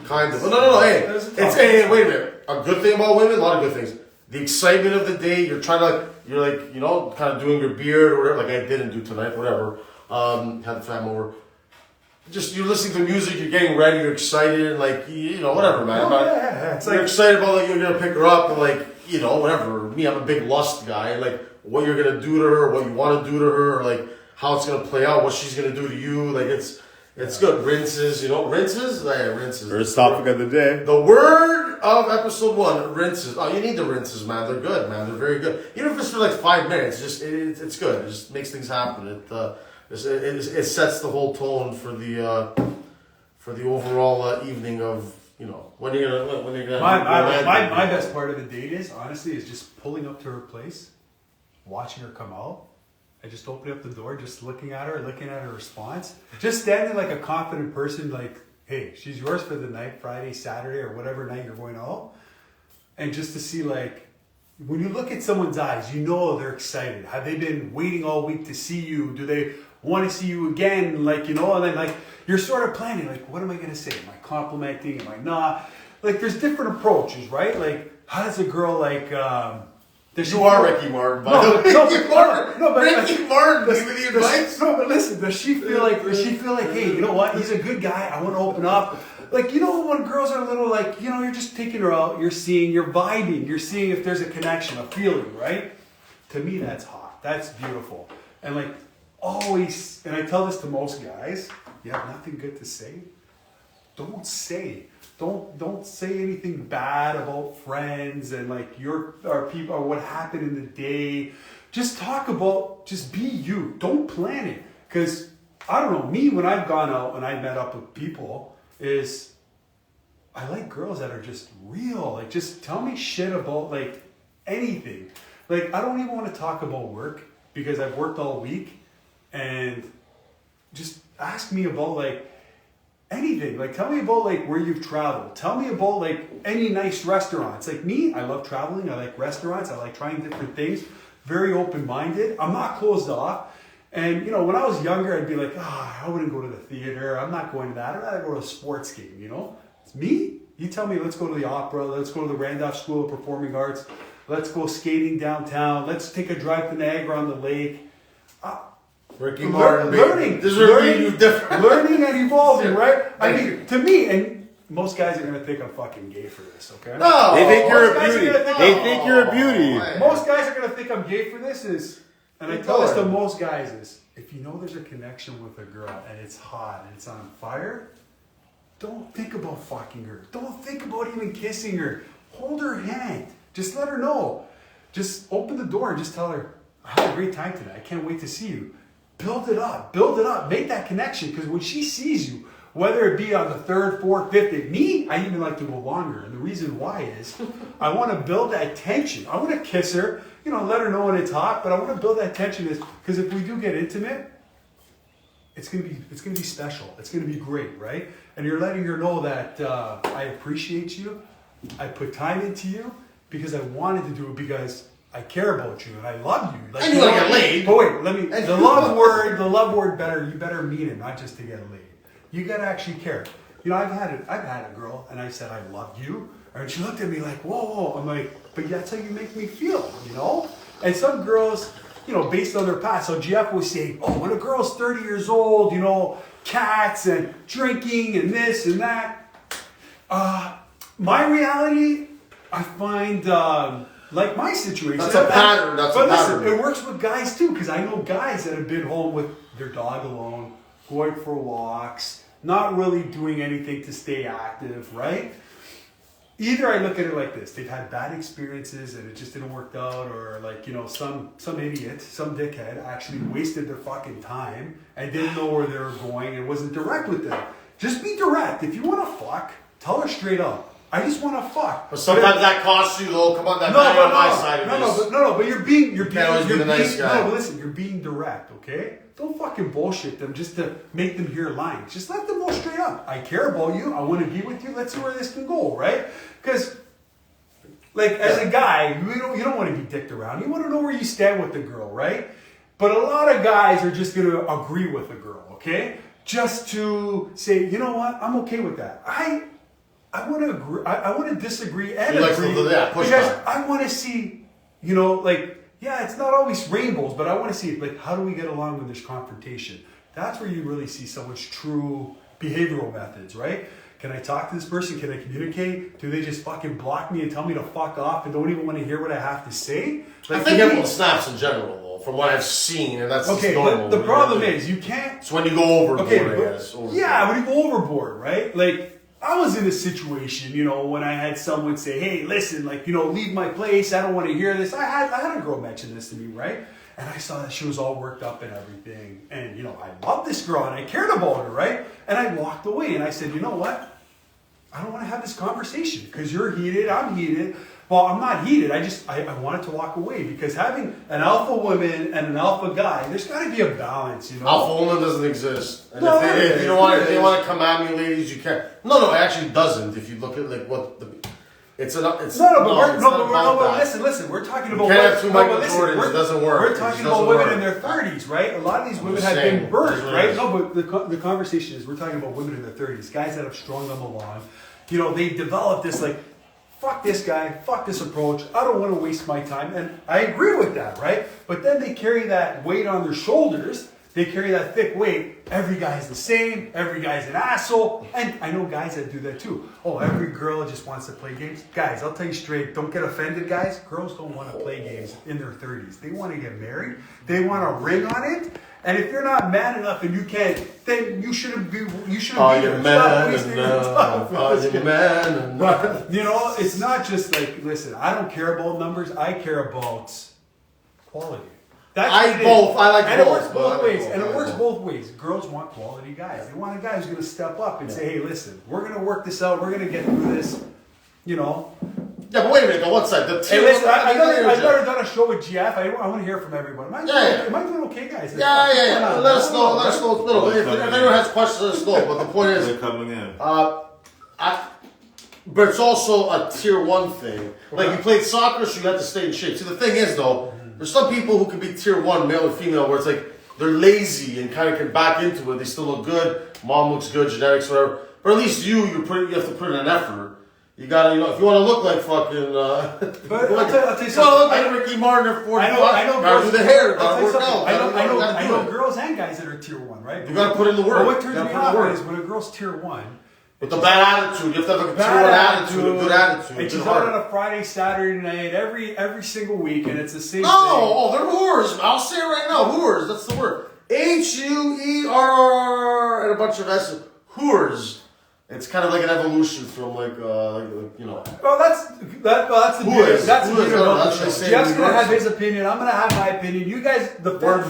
kind of. No. Hey, wait a minute. A good thing about women, a lot of good things. The excitement of the day. You're trying to kind of doing your beard or whatever. Like I didn't do tonight, whatever. Had the fam over. Just you're listening to music, you're getting ready, you're excited, whatever, man. It's You're excited about you're gonna pick her up and whatever. Me, I'm a big lust guy. What you're gonna do to her, what you want to do to her, or how it's gonna play out, what she's gonna do to you. It's good. Rinses, rinses. Yeah, rinses. First topic of the day. The word of episode 1, rinses. Oh, you need the rinses, man. They're good, man. They're very good. Even if it's for like 5 minutes, it's good. It just makes things happen. It sets the whole tone for the overall evening of, you know, when you're gonna. My best part of the date is honestly just pulling up to her place, watching her come out. I just open up the door, just looking at her response, just standing like a confident person, like, hey, she's yours for the night, Friday, Saturday, or whatever night you're going out. And just to see, like, when you look at someone's eyes, you know they're excited. Have they been waiting all week to see you? Do they want to see you again? Like, you know, and then like you're sort of planning, like, what am I going to say? Am I complimenting? Am I not? Like, there's different approaches, right? Like, how does a girl like? You are Ricky Martin, by the way. But Ricky Martin giving the advice. No, but listen, does she feel like, hey, you know what? He's a good guy. I want to open up. Like, you know, when girls are a little like, you know, you're just taking her out, you're vibing, you're seeing if there's a connection, a feeling, right? To me, that's hot. That's beautiful. And like, always, and I tell this to most guys, you have nothing good to say? Don't say. Don't say anything bad about friends and like our people or what happened in the day. Just talk about, just be you. Don't plan it. Because I don't know, me when I've gone out and I met up with people is I like girls that are just real. Like just tell me shit about like anything. Like I don't even want to talk about work because I've worked all week, and just ask me about like anything. Like tell me about like where you've traveled. Tell me about like any nice restaurants. Like me, I love traveling. I like restaurants. I like trying different things. Very open-minded. I'm not closed off. And you know, when I was younger, I'd be like, I wouldn't go to the theater. I'm not going to that. I'd rather go to a sports game, you know? It's me. You tell me, let's go to the opera. Let's go to the Randolph School of Performing Arts. Let's go skating downtown. Let's take a drive to Niagara on the lake. Ricky Martin, learning, this is where you different. Learning and evolving, right? I mean, to me, and most guys are gonna think I'm fucking gay for this, okay? No, they think you're a Most guys beauty. are gonna think They I'm- think you're a beauty. Most guys are gonna think I'm gay for this and I tell this to most guys is, if you know there's a connection with a girl and it's hot and it's on fire, don't think about fucking her. Don't think about even kissing her. Hold her hand. Just let her know. Just open the door and just tell her, I had a great time today. I can't wait to see you. Build it up. Build it up. Make that connection. Because when she sees you, whether it be on the 3rd, 4th, 5th day, me, I even like to go longer. And the reason why is I want to build that tension. I want to kiss her, you know, let her know when it's hot, but I want to build that tension because if we do get intimate, it's gonna be special. It's gonna be great, right? And you're letting her know that I appreciate you. I put time into you because I wanted to do it because I care about you and I love you. Like, and you want to get laid. But wait, the love word you better mean it, not just to get laid. You gotta actually care. You know, I've had a girl and I said I love you, and she looked at me like, whoa. I'm like, but that's how you make me feel, you know? And some girls, you know, based on their past. So Jeff was saying, when a girl's 30 years old, you know, cats and drinking and this and that. My reality, I find, like my situation. That's a pattern. But listen, it works with guys too, because I know guys that have been home with their dog alone, going for walks, not really doing anything to stay active, right? Either I look at it like this: they've had bad experiences and it just didn't work out, or like, you know, some idiot, some dickhead actually wasted their fucking time and didn't know where they were going and wasn't direct with them. Just be direct. If you want to fuck, tell her straight up. I just want to fuck. But sometimes that costs you, though. Come on, that guy on my side of this. But you're being the nice guy. No, but listen, you're being direct, okay? Don't fucking bullshit them just to make them hear lines. Just let them know straight up. I care about you. I want to be with you. Let's see where this can go, right? Because, like, as a guy, you don't want to be dicked around. You want to know where you stand with the girl, right? But a lot of guys are just going to agree with a girl, okay? Just to say, you know what? I'm okay with that. I want to agree. I want to disagree and agree because I want to see, you know, like, yeah, it's not always rainbows, but I want to see, like, how do we get along when there's confrontation? That's where you really see someone's true behavioral methods, right? Can I talk to this person? Can I communicate? Do they just fucking block me and tell me to fuck off and don't even want to hear what I have to say? Like, I think everyone snaps in general, though, from what I've seen, and that's okay. normal. But the problem is you can't. It's when you go overboard, I guess. Yeah, when you go overboard, right? Like, I was in a situation, you know, when I had someone say, hey, listen, like, you know, leave my place. I don't want to hear this. I had a girl mention this to me, right? And I saw that she was all worked up and everything. And, you know, I loved this girl and I cared about her, right? And I walked away and I said, you know what? I don't want to have this conversation because you're heated, I'm heated. Well, I'm not heated. I wanted to walk away because having an alpha woman and an alpha guy, there's got to be a balance, you know? Alpha woman doesn't exist. And No, if you want to come at me, ladies, you can. No, it actually doesn't. If you look at like what the, it's not Listen, we're talking about you can't have two Michael Jordans. It doesn't work. We're talking about women in their 30s, right? A lot of these women have been burnt, right? No, but the conversation is we're talking about women in their 30s, guys that have strung them along. You know, they've developed this like, fuck this guy, fuck this approach, I don't want to waste my time. And I agree with that, right? But then they carry that weight on their shoulders. They carry that thick weight. Every guy's the same. Every guy's an asshole. And I know guys that do that too. Oh, every girl just wants to play games. Guys, I'll tell you straight, don't get offended, guys. Girls don't want to play games in their 30s. They want to get married. They want a ring on it. And if you're not man enough and you can't, then you shouldn't be. You shouldn't are be you there. man enough? Are you man enough? But you know, it's not just like, listen, I don't care about numbers. I care about quality. That's what it is. I like and both. It works both ways. Both. And it works both ways. Girls want quality guys. They want a guy who's going to step up and say, hey, listen, we're going to work this out. We're going to get through this. You know. Yeah, but wait a minute. On one side, the Hey, listen, I've never done a show with GF. I want to hear from everyone. Am I doing okay, guys? Yeah. Let us know. Let us know. No, if anyone has questions, let us know. But the point is, They're coming in. but it's also a tier 1 thing. Like, you played soccer, so you have to stay in shape. See, the thing is, though, there's some people who can be tier 1, male or female, where it's like they're lazy and kind of can back into it. They still look good. Mom looks good, genetics, whatever. But at least you have to put in an effort. You gotta, you know, if you want to look like fucking, But I'll tell you something. look like Ricky Martin at 45. I know Gotta girls. do the hair. I'll tell Gotta you work something. out. I know girls and guys that are tier 1, right? You gotta put in the work. But what turns You me gotta put in the off work. is when a girl's tier 1. With a bad attitude. You have to have a tier 1 attitude, a good attitude. And she's good out heart. on a Friday, Saturday night, every single week, and it's the same thing. No, they're whores. I'll say it right now. Whores. That's the word. Huerr and a bunch of S. Whores. It's kind of like an evolution from like you know. Well, that's the beauty. That's the beauty of the show. Jeff's gonna have his opinion. I'm gonna have my opinion. You guys, everybody's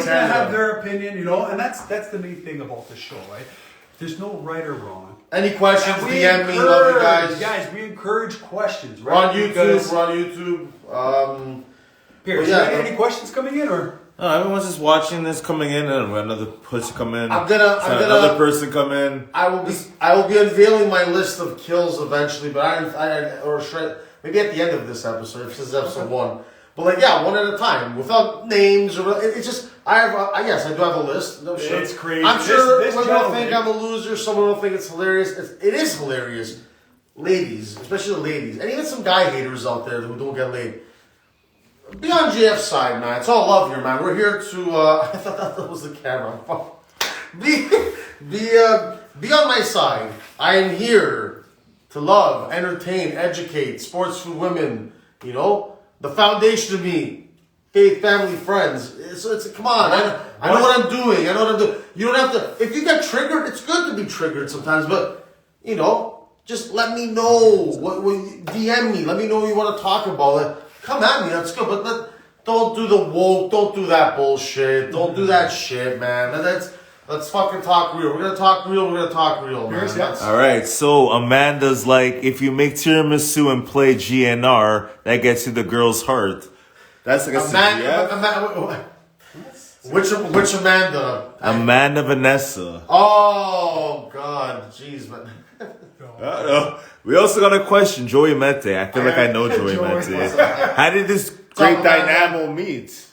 gonna have their opinion, you know, and that's the main thing about the show, right? There's no right or wrong. Any questions? DM me. Love you guys. Guys, we encourage questions. We're Right? on YouTube. Pierce, any questions coming in or? No, everyone's just watching this coming in, and another person come in. Another person come in. I will be unveiling my list of kills eventually, but maybe at the end of this episode. If this is episode 1, but like one at a time, without names or it's just I do have a list. No shit. It's crazy. I'm sure this women will think I'm a loser. Someone will think it's hilarious. It is hilarious, ladies, especially the ladies, and even some guy haters out there who don't get laid. Be on JF's side, man. It's all love here, man. We're here to. I thought that was the camera. Be on my side. I am here to love, entertain, educate, sports food women. You know, the foundation of me, faith, family, friends. It's come on. I know what I'm doing. You don't have to. If you get triggered, it's good to be triggered sometimes. But you know, just let me know. What DM me. Let me know what you want to talk about. Come at me, that's good, but don't do the woke, don't do that bullshit, don't do that shit, man. Let's fucking talk real. We're gonna talk real, man. Alright, so Amanda's like, if you make tiramisu and play GNR, that gets you the girl's heart. That's like a Amanda. Which Amanda? Amanda Vanessa. Oh, God, jeez, man. We also got a question, Joey Mete. I feel like I know Joey Mete. How did this great dynamo meet?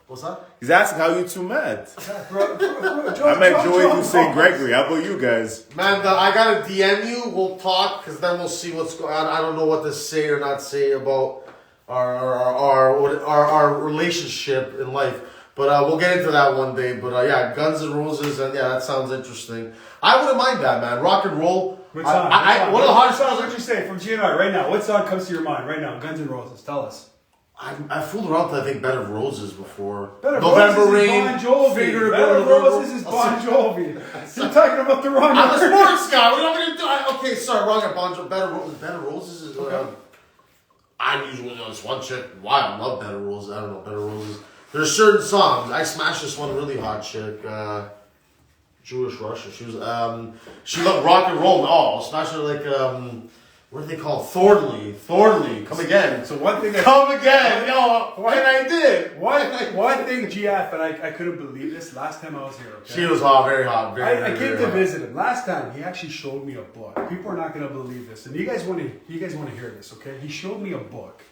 What's that? He's asking how you two met. I met Joey through St. Gregory. How about you guys? Man, I gotta DM you. We'll talk, because then we'll see what's going on. I don't know what to say or not say about our relationship in life. But we'll get into that one day. But yeah, Guns N' Roses, and yeah, that sounds interesting. I wouldn't mind that, man. Rock and roll. What song? One of the hardest songs. What you say from GNR right now? What song comes to your mind right now? Guns N' Roses. Tell us. I fooled around with, I think, Bed of Roses before. Bed of November Roses Rain. is Bon Jovi. Figure Bed of Roses is Bon Jovi. You're talking about the wrong I'm a word. sports guy. What am I gonna do? Okay, sorry, wrong. Bon Jovi. Bed of Roses is. I usually know this one chick. Why I love Bed of Roses. I don't know Bed of Roses. There's certain songs. I smashed this one really hot chick. Jewish Russian. She loved rock and roll. Oh, smashed her like what do they call it? Thornley. Come again. So one thing Come again. Yo, and I did. One thing, GF, and I couldn't believe this last time I was here. Okay? She was hot, very hot. I Very came very to hot. visit him last time. He actually showed me a book. People are not going to believe this, and you guys want to hear this, okay? He showed me a book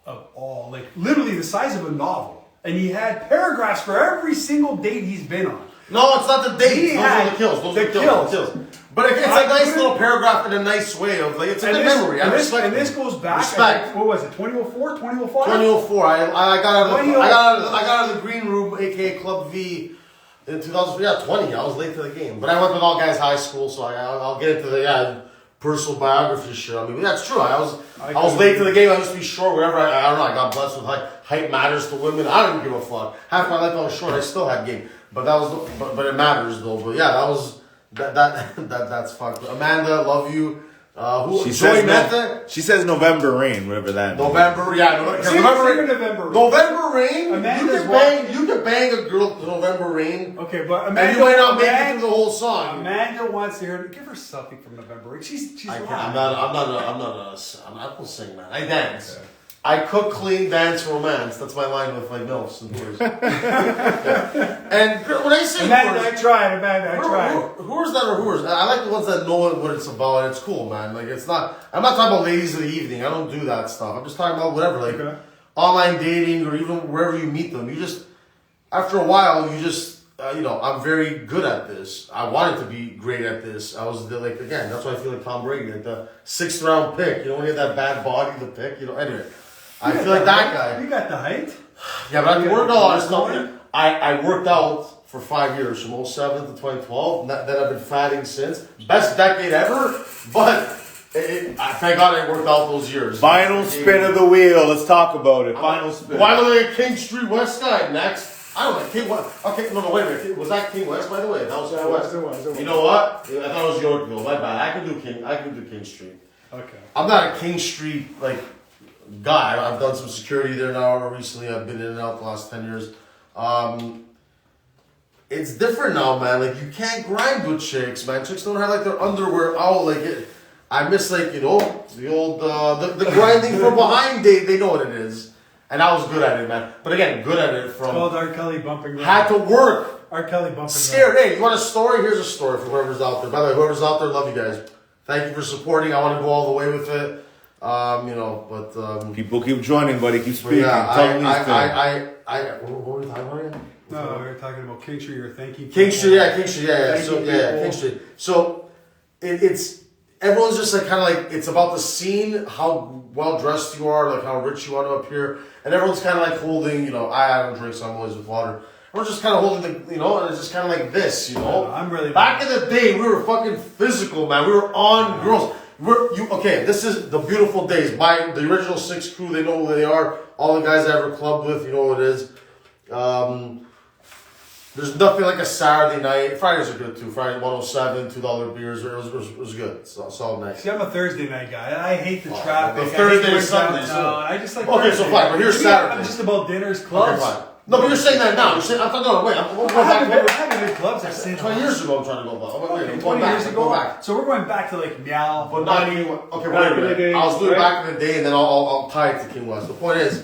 of all, like literally the size of a novel, and he had paragraphs for every single date he's been on. No, it's not the dates. He Those had are the kills. Those the are the kills. But it's a nice little paragraph in a nice way of like it's a good memory. I respect and it. this goes back. Respect. What was it? 2004, 2005. 2004. I got out of the 2004. I got out of the green room, aka Club V, in 2000. Yeah, 20. I was late to the game, but I went to all guys high school, so I'll get into the personal biography shit. I mean, that's true. I was late to the game. I used to be short. Whatever. I don't know. I got blessed with height matters to women. I didn't give a fuck. Half my life I was short. I still had game, but that was but it matters though. But yeah, that was. That's fucked. Amanda, love you. Who? She Joy says Method. She says November Rain, whatever that means. November, yeah, November. Sing November Rain. November Rain. Amanda's You can bang a girl to November Rain, Okay, but and Amanda, you might not make it through the whole song. Amanda wants to hear. Give her something from November Rain. She's I lying. can't, I'm not gonna sing, man. I dance. Okay. I cook, clean, dance, romance. That's my line with my MILFs and boys. And when I say Amanda, boys, I tried. who's that or who's? I like the ones that know what it's about. And it's cool, man. Like it's not. I'm not talking about ladies of the evening. I don't do that stuff. I'm just talking about whatever, like online dating or even wherever you meet them. You just after a while, you just I'm very good at this. I wanted to be great at this. I was like again. That's why I feel like Tom Brady, like the 6th round pick. You know when you have that bad body, the pick. Anyway. I feel like that guy. You got the height. Yeah, but I worked out a lot of stuff. I worked out for 5 years, from 07 to 2012. And then I've been fatting since. Best decade ever, but thank God I worked out those years. Final spin of the wheel. Let's talk about it. Final spin. Why don't they King Street West guy next? I don't know. King West. Okay, no, wait a minute. Was that King West, by the way? That was King West. It was. You know what? I thought it was Yorkville. My bad. I can do King Street. Okay. I'm not a King Street guy. I've done some security there now recently. I've been in and out the last 10 years. It's different now, man. Like you can't grind with chicks, man. Chicks don't have their underwear out. I miss the old the grinding from behind. They know what it is, and I was good at it, man. But again, good at it from. It's called R. Kelly bumping. Had to work. R. Kelly bumping. Scared. Hey, you want a story? Here's a story for whoever's out there. By the way, whoever's out there, love you guys. Thank you for supporting. I want to go all the way with it. People keep joining, buddy. Keep speaking. Yeah, what were we talking about again? No, we were talking about King Street. You're thanking King Street, yeah. King Street. So it's everyone's just it's about the scene, how well dressed you are, how rich you want to appear, and everyone's kind of holding. I don't drink, so I'm always with water. We're just kind of holding and it's just kind of like this, I'm really back in the day, we were fucking physical, man. We were on girls. This is the beautiful days. By the original 6 crew, they know who they are. All the guys I ever clubbed with, you know what it is. There's nothing like a Saturday night. Fridays are good too. Friday 107, $2 beers. It was good. It's all nice. See, I'm a Thursday night guy. I hate the traffic. The Thursday and Sunday. I just like. Okay, so fine. But here's Saturday. I'm just about dinners, clubs. Okay, fine. No, but you're saying that now. You're saying, I'm going I back. haven't been to clubs. I've stayed 20 years ago, I'm trying to go back. Okay, 20 going years back, ago. Go back. So we're going back to Meow. But not anymore. Okay, wait a minute. I was doing back in the day, and then I'll tie it to King West. The point is,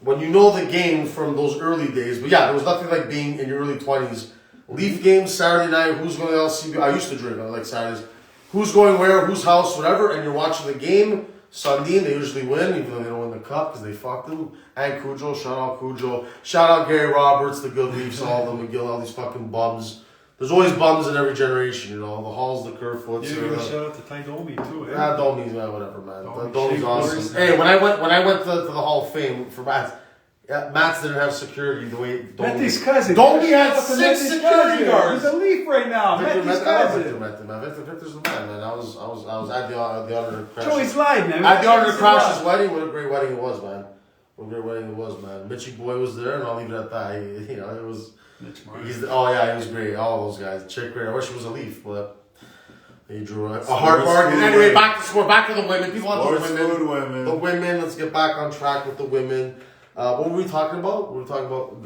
when you know the game from those early days, but yeah, there was nothing like being in your early 20s. Leaf games, Saturday night, who's going to LCB? I used to drink, I like Saturdays. Who's going where, whose house, whatever, and you're watching the game. Sundin, they usually win, even though they don't win the cup because they fucked them. And Cujo, shout out Cujo. Shout out Gary Roberts, the good Leafs, all of them, McGill, all these fucking bums. There's always bums in every generation, The Halls, the Kerfoots. You're gonna shout out to Ty Domi too, eh? Yeah, Domi's, whatever, man. Domi's Domi's awesome. Hey, when I went to the Hall of Fame for Mats, Mats didn't have security the way Domi. Metti's cousin. Domi had 6 security guards. He's a Leaf right now. Metti's cousin. Victor's the man. I was at the honor to crash. Joey's live, man. I had the honor to crash his wedding. What a great wedding it was, man. What a great wedding it was, man. Mitchie Boy was there, and I'll leave it at that. He, it was. Mitch Martin. Oh yeah, he was great. All those guys. Chick great. I wish it was a Leaf, but he drew a hard bargain. Anyway, back to sport. Back to the women. People want the women. The women. Let's get back on track with the women. What were we talking about? We were talking about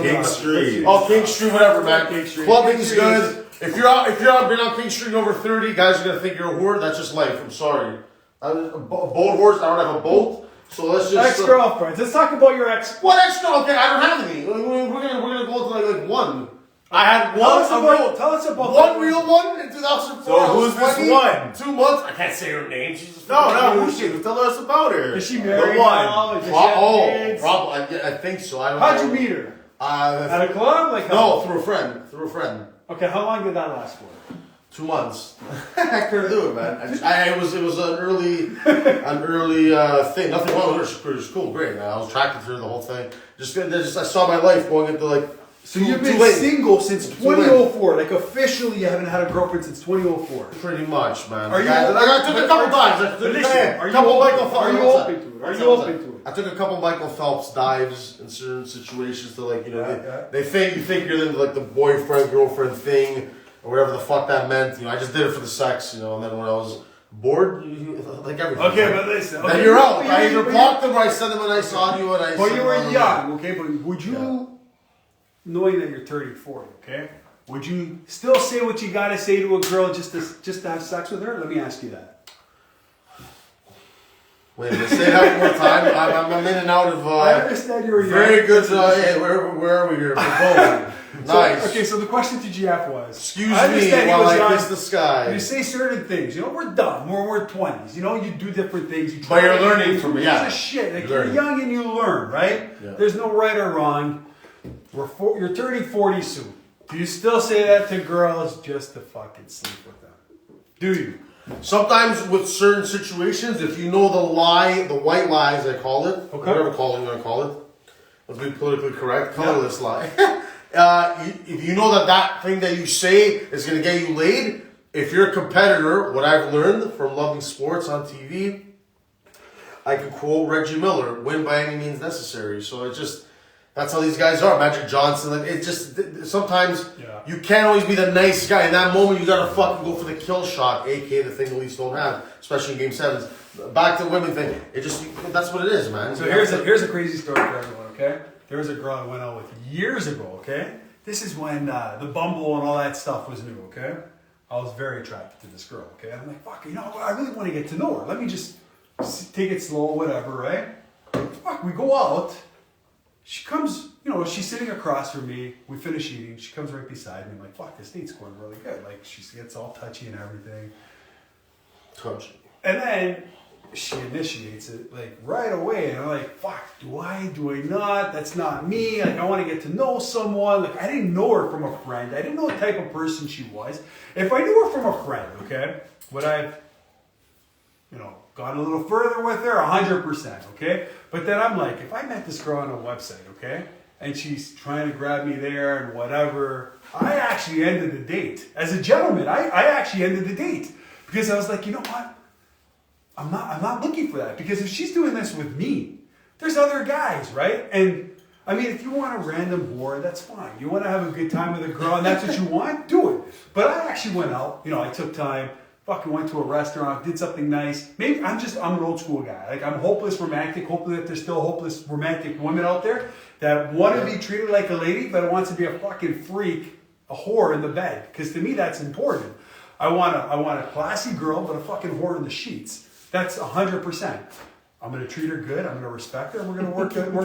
King Street. Oh, King Street, whatever, man. King Street. Clubbing's good. If you're out been on King Street over 30, guys are gonna think you're a whore. That's just life. I'm sorry. I'm a boat horse. I don't have a boat. So let's just Ex-girlfriends. Let's talk about your ex. What extra? Okay, I don't have any. We're gonna go to like one. I had one. Tell us about one real one in 2004. So who's this one? 2 months. I can't say her name. She's No, who's she? Tell us about her. Is she married? The one. Now? Does she have kids? Probably. I think so. I don't How'd know. you meet her? At At a club? Like no, through a friend. Through a friend. Okay, how long did that last for? 2 months. I couldn't do it, man. It was an early thing. Nothing wrong with her. She was cool, great. I was attracted to her the whole thing. Just I saw my life going into like. So you've been single since 2004. Like officially, you haven't had a girlfriend since 2004. Pretty much, man. Are you? I took a couple dives. Are you open to it? Are you open to it? I took a couple Michael Phelps dives in certain situations to like they think you're into like the boyfriend girlfriend thing or whatever the fuck that meant. I just did it for the sex, and then when I was bored, like everything. Okay, but listen. Then you're out. I either blocked them or I sent them a nice audio and I. But you were young, okay? But would you? Knowing that you're 30, 40, okay? Would you still say what you gotta say to a girl just to have sex with her? Let me ask you that. Wait a minute, say that one more time. I'm in and out of. I understand you were very good. Hey, where are we here? Nice. So the question to GF was. Excuse me while I kiss the sky. You say certain things. We're dumb. We're 20s. You do different things. You but you're learning from it. Yeah. It's just shit. Like you're young and you learn, right? Yeah. There's no right or wrong. You're 30, 40 soon. Do you still say that to girls just to fucking sleep with them? Do you? Sometimes with certain situations, if you know the lie, the white lie as I call it, whatever calling you want to call it, let's be politically correct, colorless lie. If you know that thing that you say is going to get you laid, if you're a competitor, what I've learned from loving sports on TV, I can quote Reggie Miller, win by any means necessary. So that's how these guys are. Magic Johnson, sometimes you can't always be the nice guy. In that moment, you gotta fucking go for the kill shot, aka the thing the Leafs don't have, especially in Game 7s. Back to the women thing, that's what it is, man. So here's a crazy story for everyone, okay? There was a girl I went out with years ago, okay? This is when the Bumble and all that stuff was new, okay? I was very attracted to this girl, okay? I'm like, fuck, I really want to get to know her. Let me just take it slow, whatever, right? Fuck, we go out. She comes, she's sitting across from me. We finish eating. She comes right beside me. I'm like, fuck, this date's going really good. Like, she gets all touchy and everything. Touchy. And then she initiates it, like, right away. And I'm like, fuck, do I not? That's not me. Like, I want to get to know someone. Like, I didn't know her from a friend. I didn't know what type of person she was. If I knew her from a friend, okay, would I have, gone a little further with her? 100%, okay? But then I'm like, if I met this girl on a website, okay, and she's trying to grab me there and whatever, I actually ended the date. As a gentleman, I actually ended the date. Because I was like, you know what? I'm not looking for that. Because if she's doing this with me, there's other guys, right? And I mean, if you want a random whore, that's fine. You want to have a good time with a girl and that's what you want, do it. But I actually went out, I took time. Fucking went to a restaurant, did something nice. Maybe I'm an old school guy. Like, I'm hopeless romantic, hoping that there's still hopeless romantic women out there that want to be treated like a lady, but wants to be a fucking freak, a whore in the bed. Because to me, that's important. I want a classy girl, but a fucking whore in the sheets. That's 100%. I'm gonna treat her good. I'm gonna respect her. And we're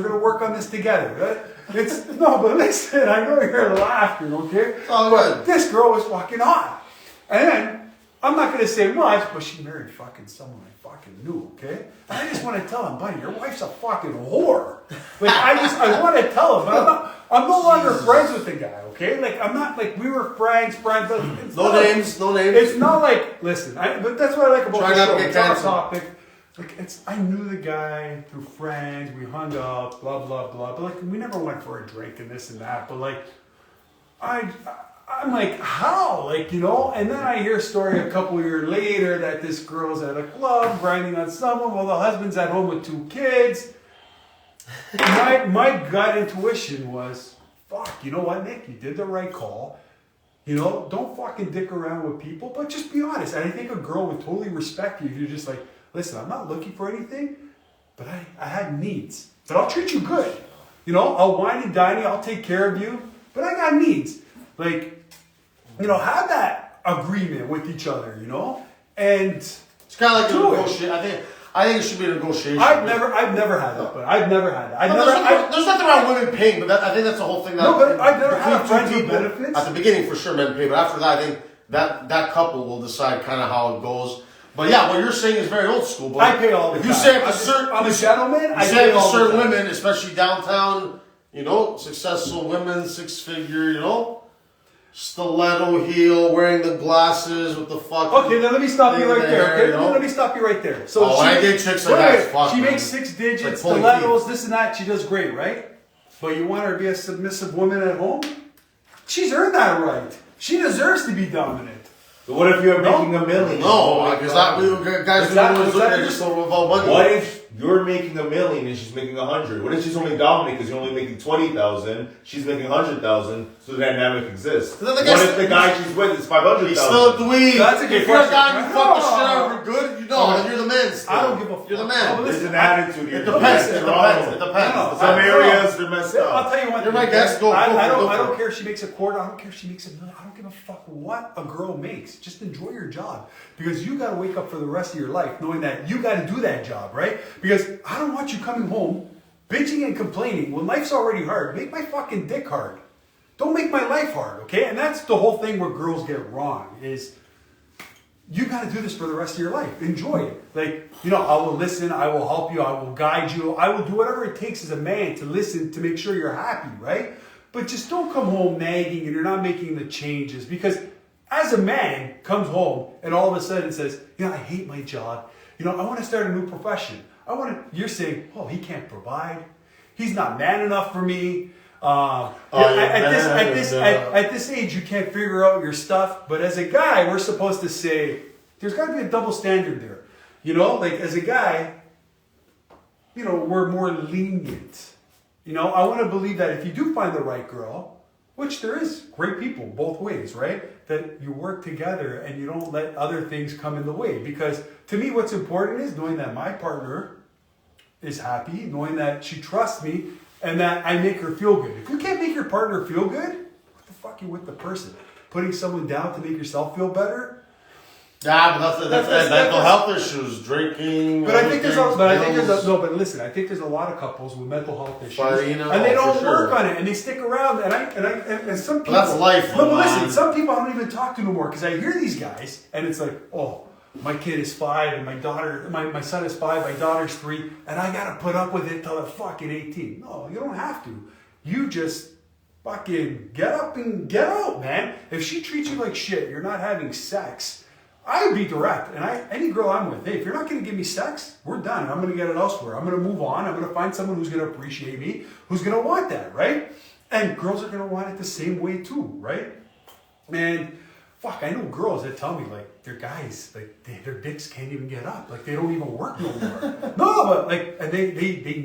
gonna work on this together. But listen, I know you're laughing, okay? But this girl was fucking hot, and then. I'm not going to say much, but she married fucking someone I fucking knew, okay? And I just want to tell him, buddy, your wife's a fucking whore. Like, I want to tell him, but I'm no longer friends with the guy, okay? Like, I'm not, like, we were friends, but it's no names. It's not like, listen, but that's what I like about the show. It's our topic. Like, I knew the guy through friends, we hung out, blah, blah, blah. But, like, we never went for a drink and this and that. But, like, I'm like, how? Like, and then I hear a story a couple years later that this girl's at a club grinding on someone while the husband's at home with 2 kids. my gut intuition was, fuck, you know what, Nick? You did the right call. You know, don't fucking dick around with people, but just be honest. And I think a girl would totally respect you if you're just like, listen, I'm not looking for anything, but I had needs. But I'll treat you good. You know, I'll wine and dine you, I'll take care of you, but I got needs. Like, you know, have that agreement with each other, you know? And It's kind of like a do it. negotiation. I think it should be a negotiation. I've never had that, but I've never had that. There's nothing wrong with women paying, but I think that's the whole thing. That No, but I've never had between friends two with people, benefits. At the beginning, for sure, men pay, but after that, I think that couple will decide kind of how it goes. But yeah, what you're saying is very old school. But I pay all the if time. you say it to certain, I'm a gentleman. I you pay say it to all the certain time. women, especially downtown, you know, successful women, 6-figure, you know, stiletto heel, wearing the glasses with the fucking. Okay, then let me stop you thing right there. Okay, you know? let me stop you right there. So Oh, I get chicks like that as fuck, she man. makes 6 digits, It's like pulling stilettos, this and that. She does great, right? But you want her to be a submissive woman at home? She's earned that right. She deserves to be dominant. But what if you're making $1 million? No, because guys Is that- always is look that at it your- just about money. What if you're making $1 million and she's making 100? What if she's only dominant because you're only making 20,000, she's making 100,000, so the dynamic exists? Then the What guy's- if the guy she's with is 500,000? He's still a dweeb. That's a good If you're a question. guy and you fuck the shit No. out of her good, you know, then you're the man still. I don't give a fuck. You're the Oh, man. but There's an attitude here. It depends. Listen, It depends. It depends. No, Some I- areas they're messed I'll up. tell you what. You're my guest. Go, I go, go don't for it. care if she makes a quarter. I don't care if she makes $1 million. I don't give a fuck what a girl makes. Just enjoy your job, because you got to wake up for the rest of your life knowing that you got to do that job, right? Because I don't want you coming home bitching and complaining when life's already hard. Make my fucking dick hard. Don't make my life hard, okay? And that's the whole thing where girls get wrong is. You got to do this for the rest of your life. Enjoy it. Like, you know, I will listen. I will help you. I will guide you. I will do whatever it takes as a man to listen to make sure you're happy, right? But just don't come home nagging and you're not making the changes, because as a man comes home and all of a sudden says, you know, I hate my job. You know, I want to start a new profession. You're saying, oh, he can't provide. He's not man enough for me. At this age, you can't figure out your stuff. But as a guy, we're supposed to say, there's got to be a double standard there. You know, like as a guy, you know, we're more lenient. You know, I want to believe that if you do find the right girl, which there is great people both ways, right? That you work together and you don't let other things come in the way. Because to me, what's important is knowing that my partner is happy, knowing that she trusts me, and that I make her feel good. If you can't make your partner feel good, what the fuck are you with the person? Putting someone down to make yourself feel better? Yeah, but that's mental health issues, drinking. But I think there's pills. but listen, I think there's a lot of couples with mental health issues, But, you know, and they don't for work sure. on it, and they stick around, and some people. But that's life, No, but man. listen, some people I don't even talk to no more because I hear these guys, and it's like, oh, my kid is 5, and my son is 5, my daughter's 3, and I gotta put up with it till they're fucking 18. No, you don't have to. You just fucking get up and get out, man. If she treats you like shit, you're not having sex. I would be direct, and any girl I'm with, hey, if you're not going to give me sex, we're done. I'm going to get it elsewhere. I'm going to move on. I'm going to find someone who's going to appreciate me, who's going to want that, right? And girls are going to want it the same way too, right? And fuck, I know girls that tell me like their guys, like their dicks can't even get up, like they don't even work no more. No, but like, and they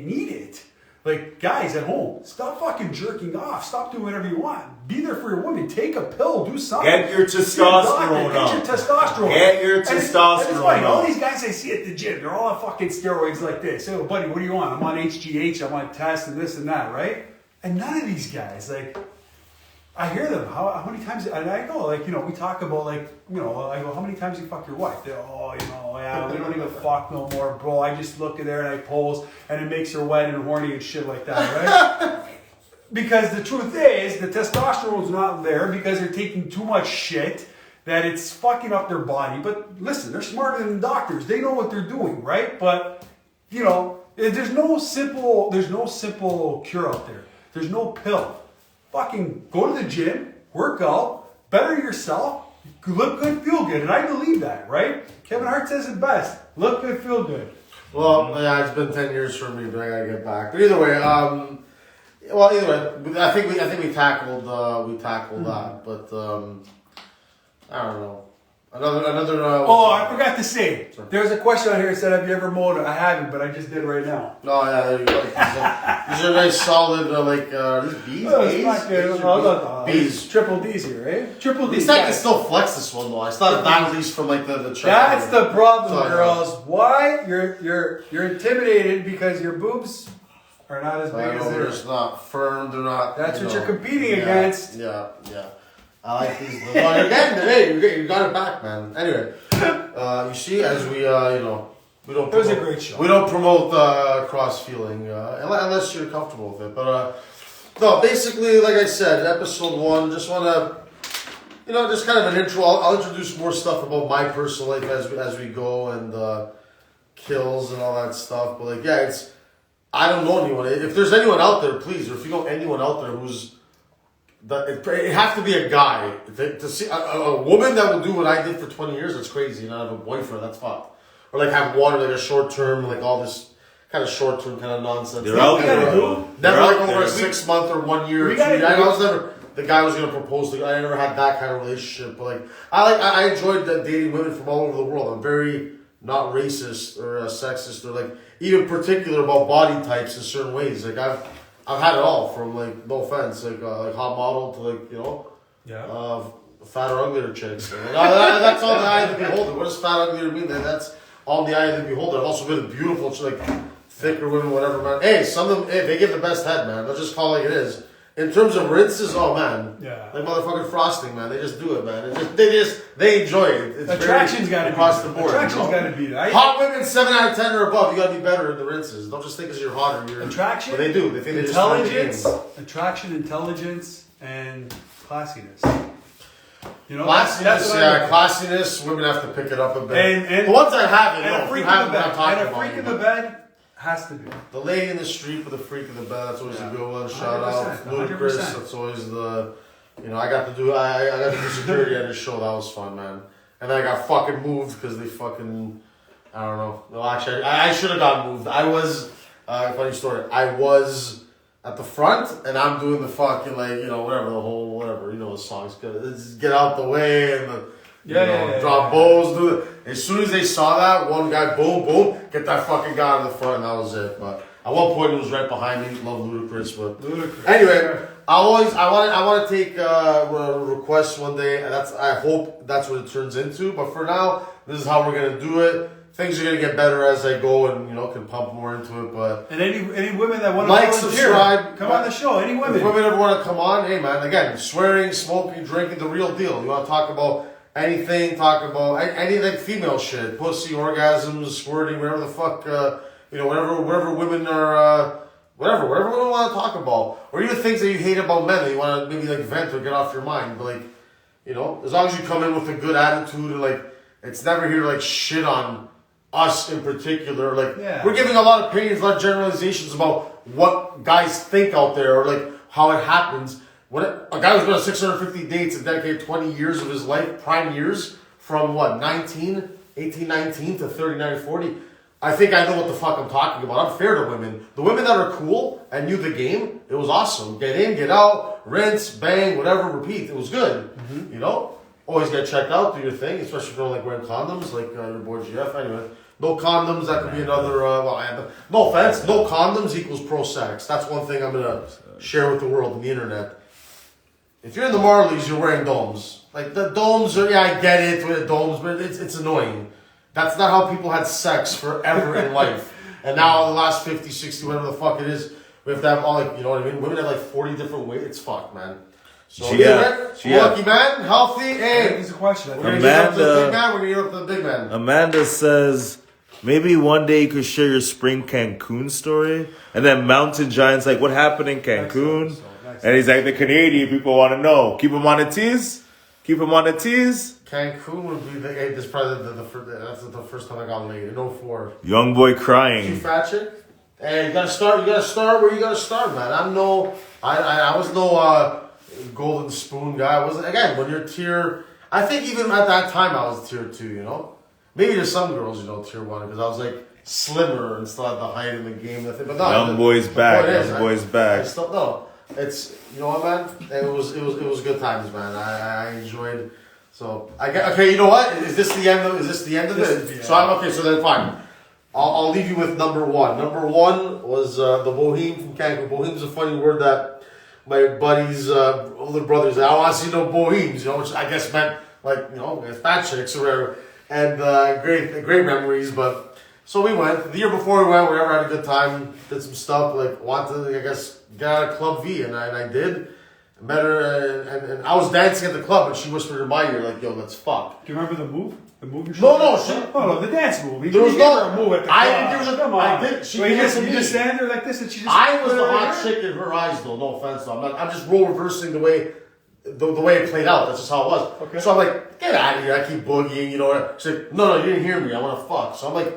need it. Like, guys at home, stop fucking jerking off. Stop doing whatever you want. Be there for your woman. Take a pill. Do something. Get your testosterone Get your up. testosterone. Get your And it's testosterone funny, all up. these guys I see at the gym, they're all on fucking steroids like this. Hey, buddy, what do you want? I'm on HGH. I'm on test and this and that, right? And none of these guys, like, I hear them. How many times? And I go, like, you know, we talk about, like, you know, I go, how many times you fuck your wife? They're, oh, you know, yeah, we don't even fuck no more, bro. I just look at there and I pose, and it makes her wet and horny and shit like that, right? Because the truth is, the testosterone's not there because they're taking too much shit that it's fucking up their body. But listen, they're smarter than doctors. They know what they're doing, right? But, you know, there's no simple cure out there. There's no pill. Fucking go to the gym, work out, better yourself, look good, feel good. And I believe that, right? Kevin Hart says it best. Look good, feel good. Well, yeah, it's been 10 years for me, but I gotta get back. But either way, I think we tackled that, but I don't know. Another. Oh, I forgot to say. There's a question on here that said, "Have you ever mowed?" I haven't, but I just did right now. Oh yeah, there you go. These are nice, solid, these bees. Bees. Triple D's here, eh? Triple At D's. least I can still flex this one though. I still have that at least from like the check. That's the problem, Sorry, girls. Why you're intimidated because your boobs are not as big as They're theirs. just not firm. They're not. That's what know, you're competing yeah, against. Yeah. I like these. Well, you're getting it. Hey, you got it back, man. Anyway, you see, as we, we don't. It was a great show. We don't promote cross feeling unless you're comfortable with it. But no, basically, like I said, episode 1. Just want to, just kind of an intro. I'll introduce more stuff about my personal life as we go and kills and all that stuff. But I don't know anyone. If there's anyone out there, please, or if you know anyone out there who's it has to be a guy to see a woman that will do what I did for 20 years. That's crazy. And I have a boyfriend. That's fucked. Or have water a short term, all this kind of short term kind of nonsense. They're out there. Never over a 6 month or 1 year. Or 2 years. I was never the guy was gonna propose to. I never had that kind of relationship. But I enjoyed dating women from all over the world. I'm very not racist or sexist or even particular about body types in certain ways. I've had it all from no offense, hot model to fat or uglier chicks. That's all the eye of the beholder. What does fat uglier mean? That's all the eye of the beholder. I've also been beautiful, thicker women, whatever, man. Hey, some of them, they give the best head, man. Let's just call it like it is. In terms of rinses, oh man, motherfucking frosting, man. They just do it, man. They enjoy it. It's Attraction's got to be across the board. Attraction's got to be there. Hot women 7 out of 10 or above. You got to be better in the rinses. Don't just think because you're hotter. You're attraction. But they do. They think they just intelligence, attraction, intelligence, and classiness. Classiness, classiness. Women have to pick it up a bit. And the ones that have it, and a freak in the bed has to be. The lady in the street with a freak in the bed. That's always a good one. Shout out, Ludacris. That's always the. I got to do security at his show. That was fun, man. And then I got fucking moved because they fucking. I don't know. No, actually, I should have gotten moved. I was. Funny story. I was at the front, and I'm doing the fucking whatever the whole the song's good. Just get out the way and drop bows. Do it. As soon as they saw that, one guy, boom, get that fucking guy out of the front, and that was it. But at one point, it was right behind me. Love Ludacris, but anyway, I want to take requests one day, and I hope that's what it turns into. But for now, this is how we're gonna do it. Things are gonna get better as I go, and can pump more into it. But and any women that want to subscribe, come on the show. Any women, if women ever want to come on, hey man, again, swearing, smoking, drinking, the real deal. You want to talk about anything? Talk about anything female shit, pussy, orgasms, squirting, whatever the fuck, whatever women are, whatever women want to talk about, or even things that you hate about men that you want to maybe vent or get off your mind. But as long as you come in with a good attitude and it's never here to shit on us in particular. We're giving a lot of opinions, a lot of generalizations about what guys think out there or how it happens. When a guy who's been on 650 dates and dedicated 20 years of his life, prime years, from 18, 19 to 39, 40, I think I know what the fuck I'm talking about. I'm fair to women. The women that are cool and knew the game, it was awesome. Get in, get out, rinse, bang, whatever, repeat. It was good. Always get checked out, do your thing, especially if you don't wearing condoms, your boy GF. Anyway, no condoms, that could be another, no offense, no condoms equals pro-sex. That's one thing I'm going to share with the world and the internet. If you're in the Marlies, you're wearing domes. The domes are, I get it with domes, but it's annoying. That's not how people had sex forever in life. And now, the last 50, 60, whatever the fuck it is, we have to have all, you know what I mean? Women have 40 different ways. It's fucked, man. So, lucky man, healthy. Hey, there's a question. We're going to get up to the big man. We're going to get up to the big man. Amanda says, maybe one day you could share your spring Cancun story. And then Mountain Giant's what happened in Cancun? And he's the Canadian people want to know. Keep him on the tease. Keep him on the tease. Cancun would be this probably that's the first time I got laid in 04. Young boy crying. Too fat chick? Hey, you gotta start where you gotta start, man. I was no golden spoon guy. When you're tier, I think even at that time I was tier 2, Maybe there's some girls, tier 1, because I was slimmer and still had the height in the game. But no, young boy's back. Young boy's back. I still, no. It's, what, man? It was good times, man. I enjoyed So I get okay. You know what? Is this the end of? Is this the end of This it? is the end. So I'm okay. So then fine. I'll leave you with number one. Number one was the Boheme from Cancun. Boheme's a funny word that my buddies, older brothers, I want to see no Bohemes, you know, which I guess meant like, you know, fat chicks or whatever. And great memories. But so we went. The year before we went, we ever had a good time, did some stuff, like wanted to, I guess, get out of Club V, and I did. Met her, and I was dancing at the club, and she whispered in my ear, like, yo, let's fuck. Do you remember the move? The move you No, showed? she- No, the dance move. There was You no- gave her a move at the I club. didn't give her the- Come on. I did- she Wait, you gave it just, to you me. just stand there like this and she just... I was the hot chick in her eyes, though. No offense, though. I'm just role reversing the way it played out. That's just how it was. Okay. So I'm like, get out of here. I keep boogieing, you know. She's like, no, you didn't hear me. I want to fuck. So I'm like,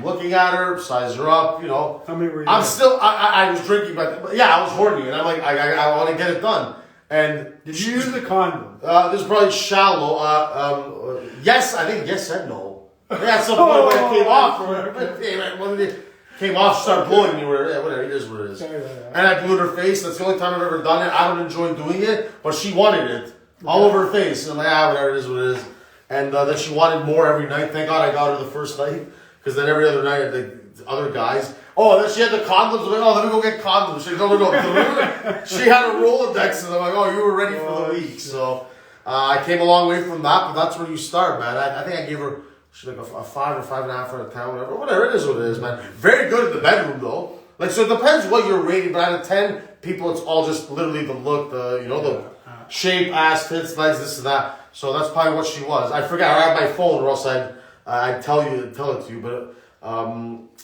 looking at her, size her up, you know. How many were you I'm doing? still, I was drinking, but yeah, I was horny, and I'm like, I want to get it done. And Did you use the condom? this is probably shallow. Yes, I think yes and no. Yeah, at some point when it came off, when it came off, started blowing me. Whatever, it is what it is. And I blew in her face. That's the only time I've ever done it. I don't enjoy doing it, but she wanted it all over her face. And I'm like, whatever, it is what it is. And then she wanted more every night. Thank God I got her the first night, because then every other night the other guys. Oh, and then she had the condoms. I'm like, oh, let me go get condoms. She's like, no. She had a Rolodex, and I'm like, oh, you were ready for the week. So I came a long way from that, but that's where you start, man. I think I gave her, she's like a 5 or 5.5 out of 10, whatever it is, man. Very good in the bedroom, though. Like, so it depends what you're rating, but out of 10 people, it's all just literally the look, the shape, ass, tits, legs, this and that. So that's probably what she was. I forgot. I have my phone, or else I'd tell it to you, but.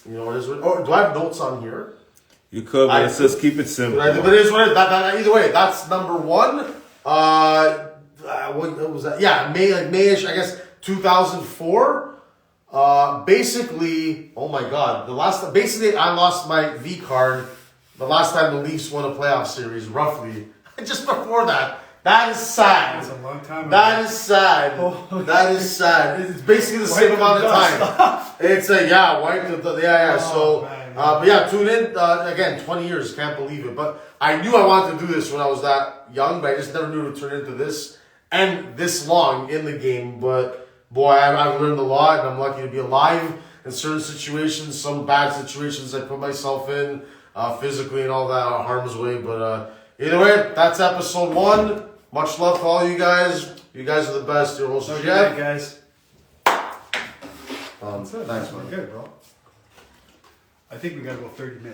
You know, it is. Oh, do I have notes on here? You could, but it says keep it simple. But it is what it is. Either way, that's number one. What was that? Yeah, Mayish, I guess 2004. Basically, oh my God, basically I lost my V card the last time the Leafs won a playoff series, roughly. Just before that. That is sad. That's a long time ago. That is sad. Oh. That is sad. It's basically the same amount of time. It's yeah. So, man. but yeah, tune in. Again, 20 years. Can't believe it. But I knew I wanted to do this when I was that young, but I just never knew it would turn into this and this long in the game. But boy, I've learned a lot, and I'm lucky to be alive in certain situations. Some bad situations I put myself in, physically and all that, harm's way. But either way, that's episode 1. Much love to all you guys. You guys are the best. Your host, Good Jeff. night, guys. Thanks, man. Good, bro. I think we got about 30 minutes.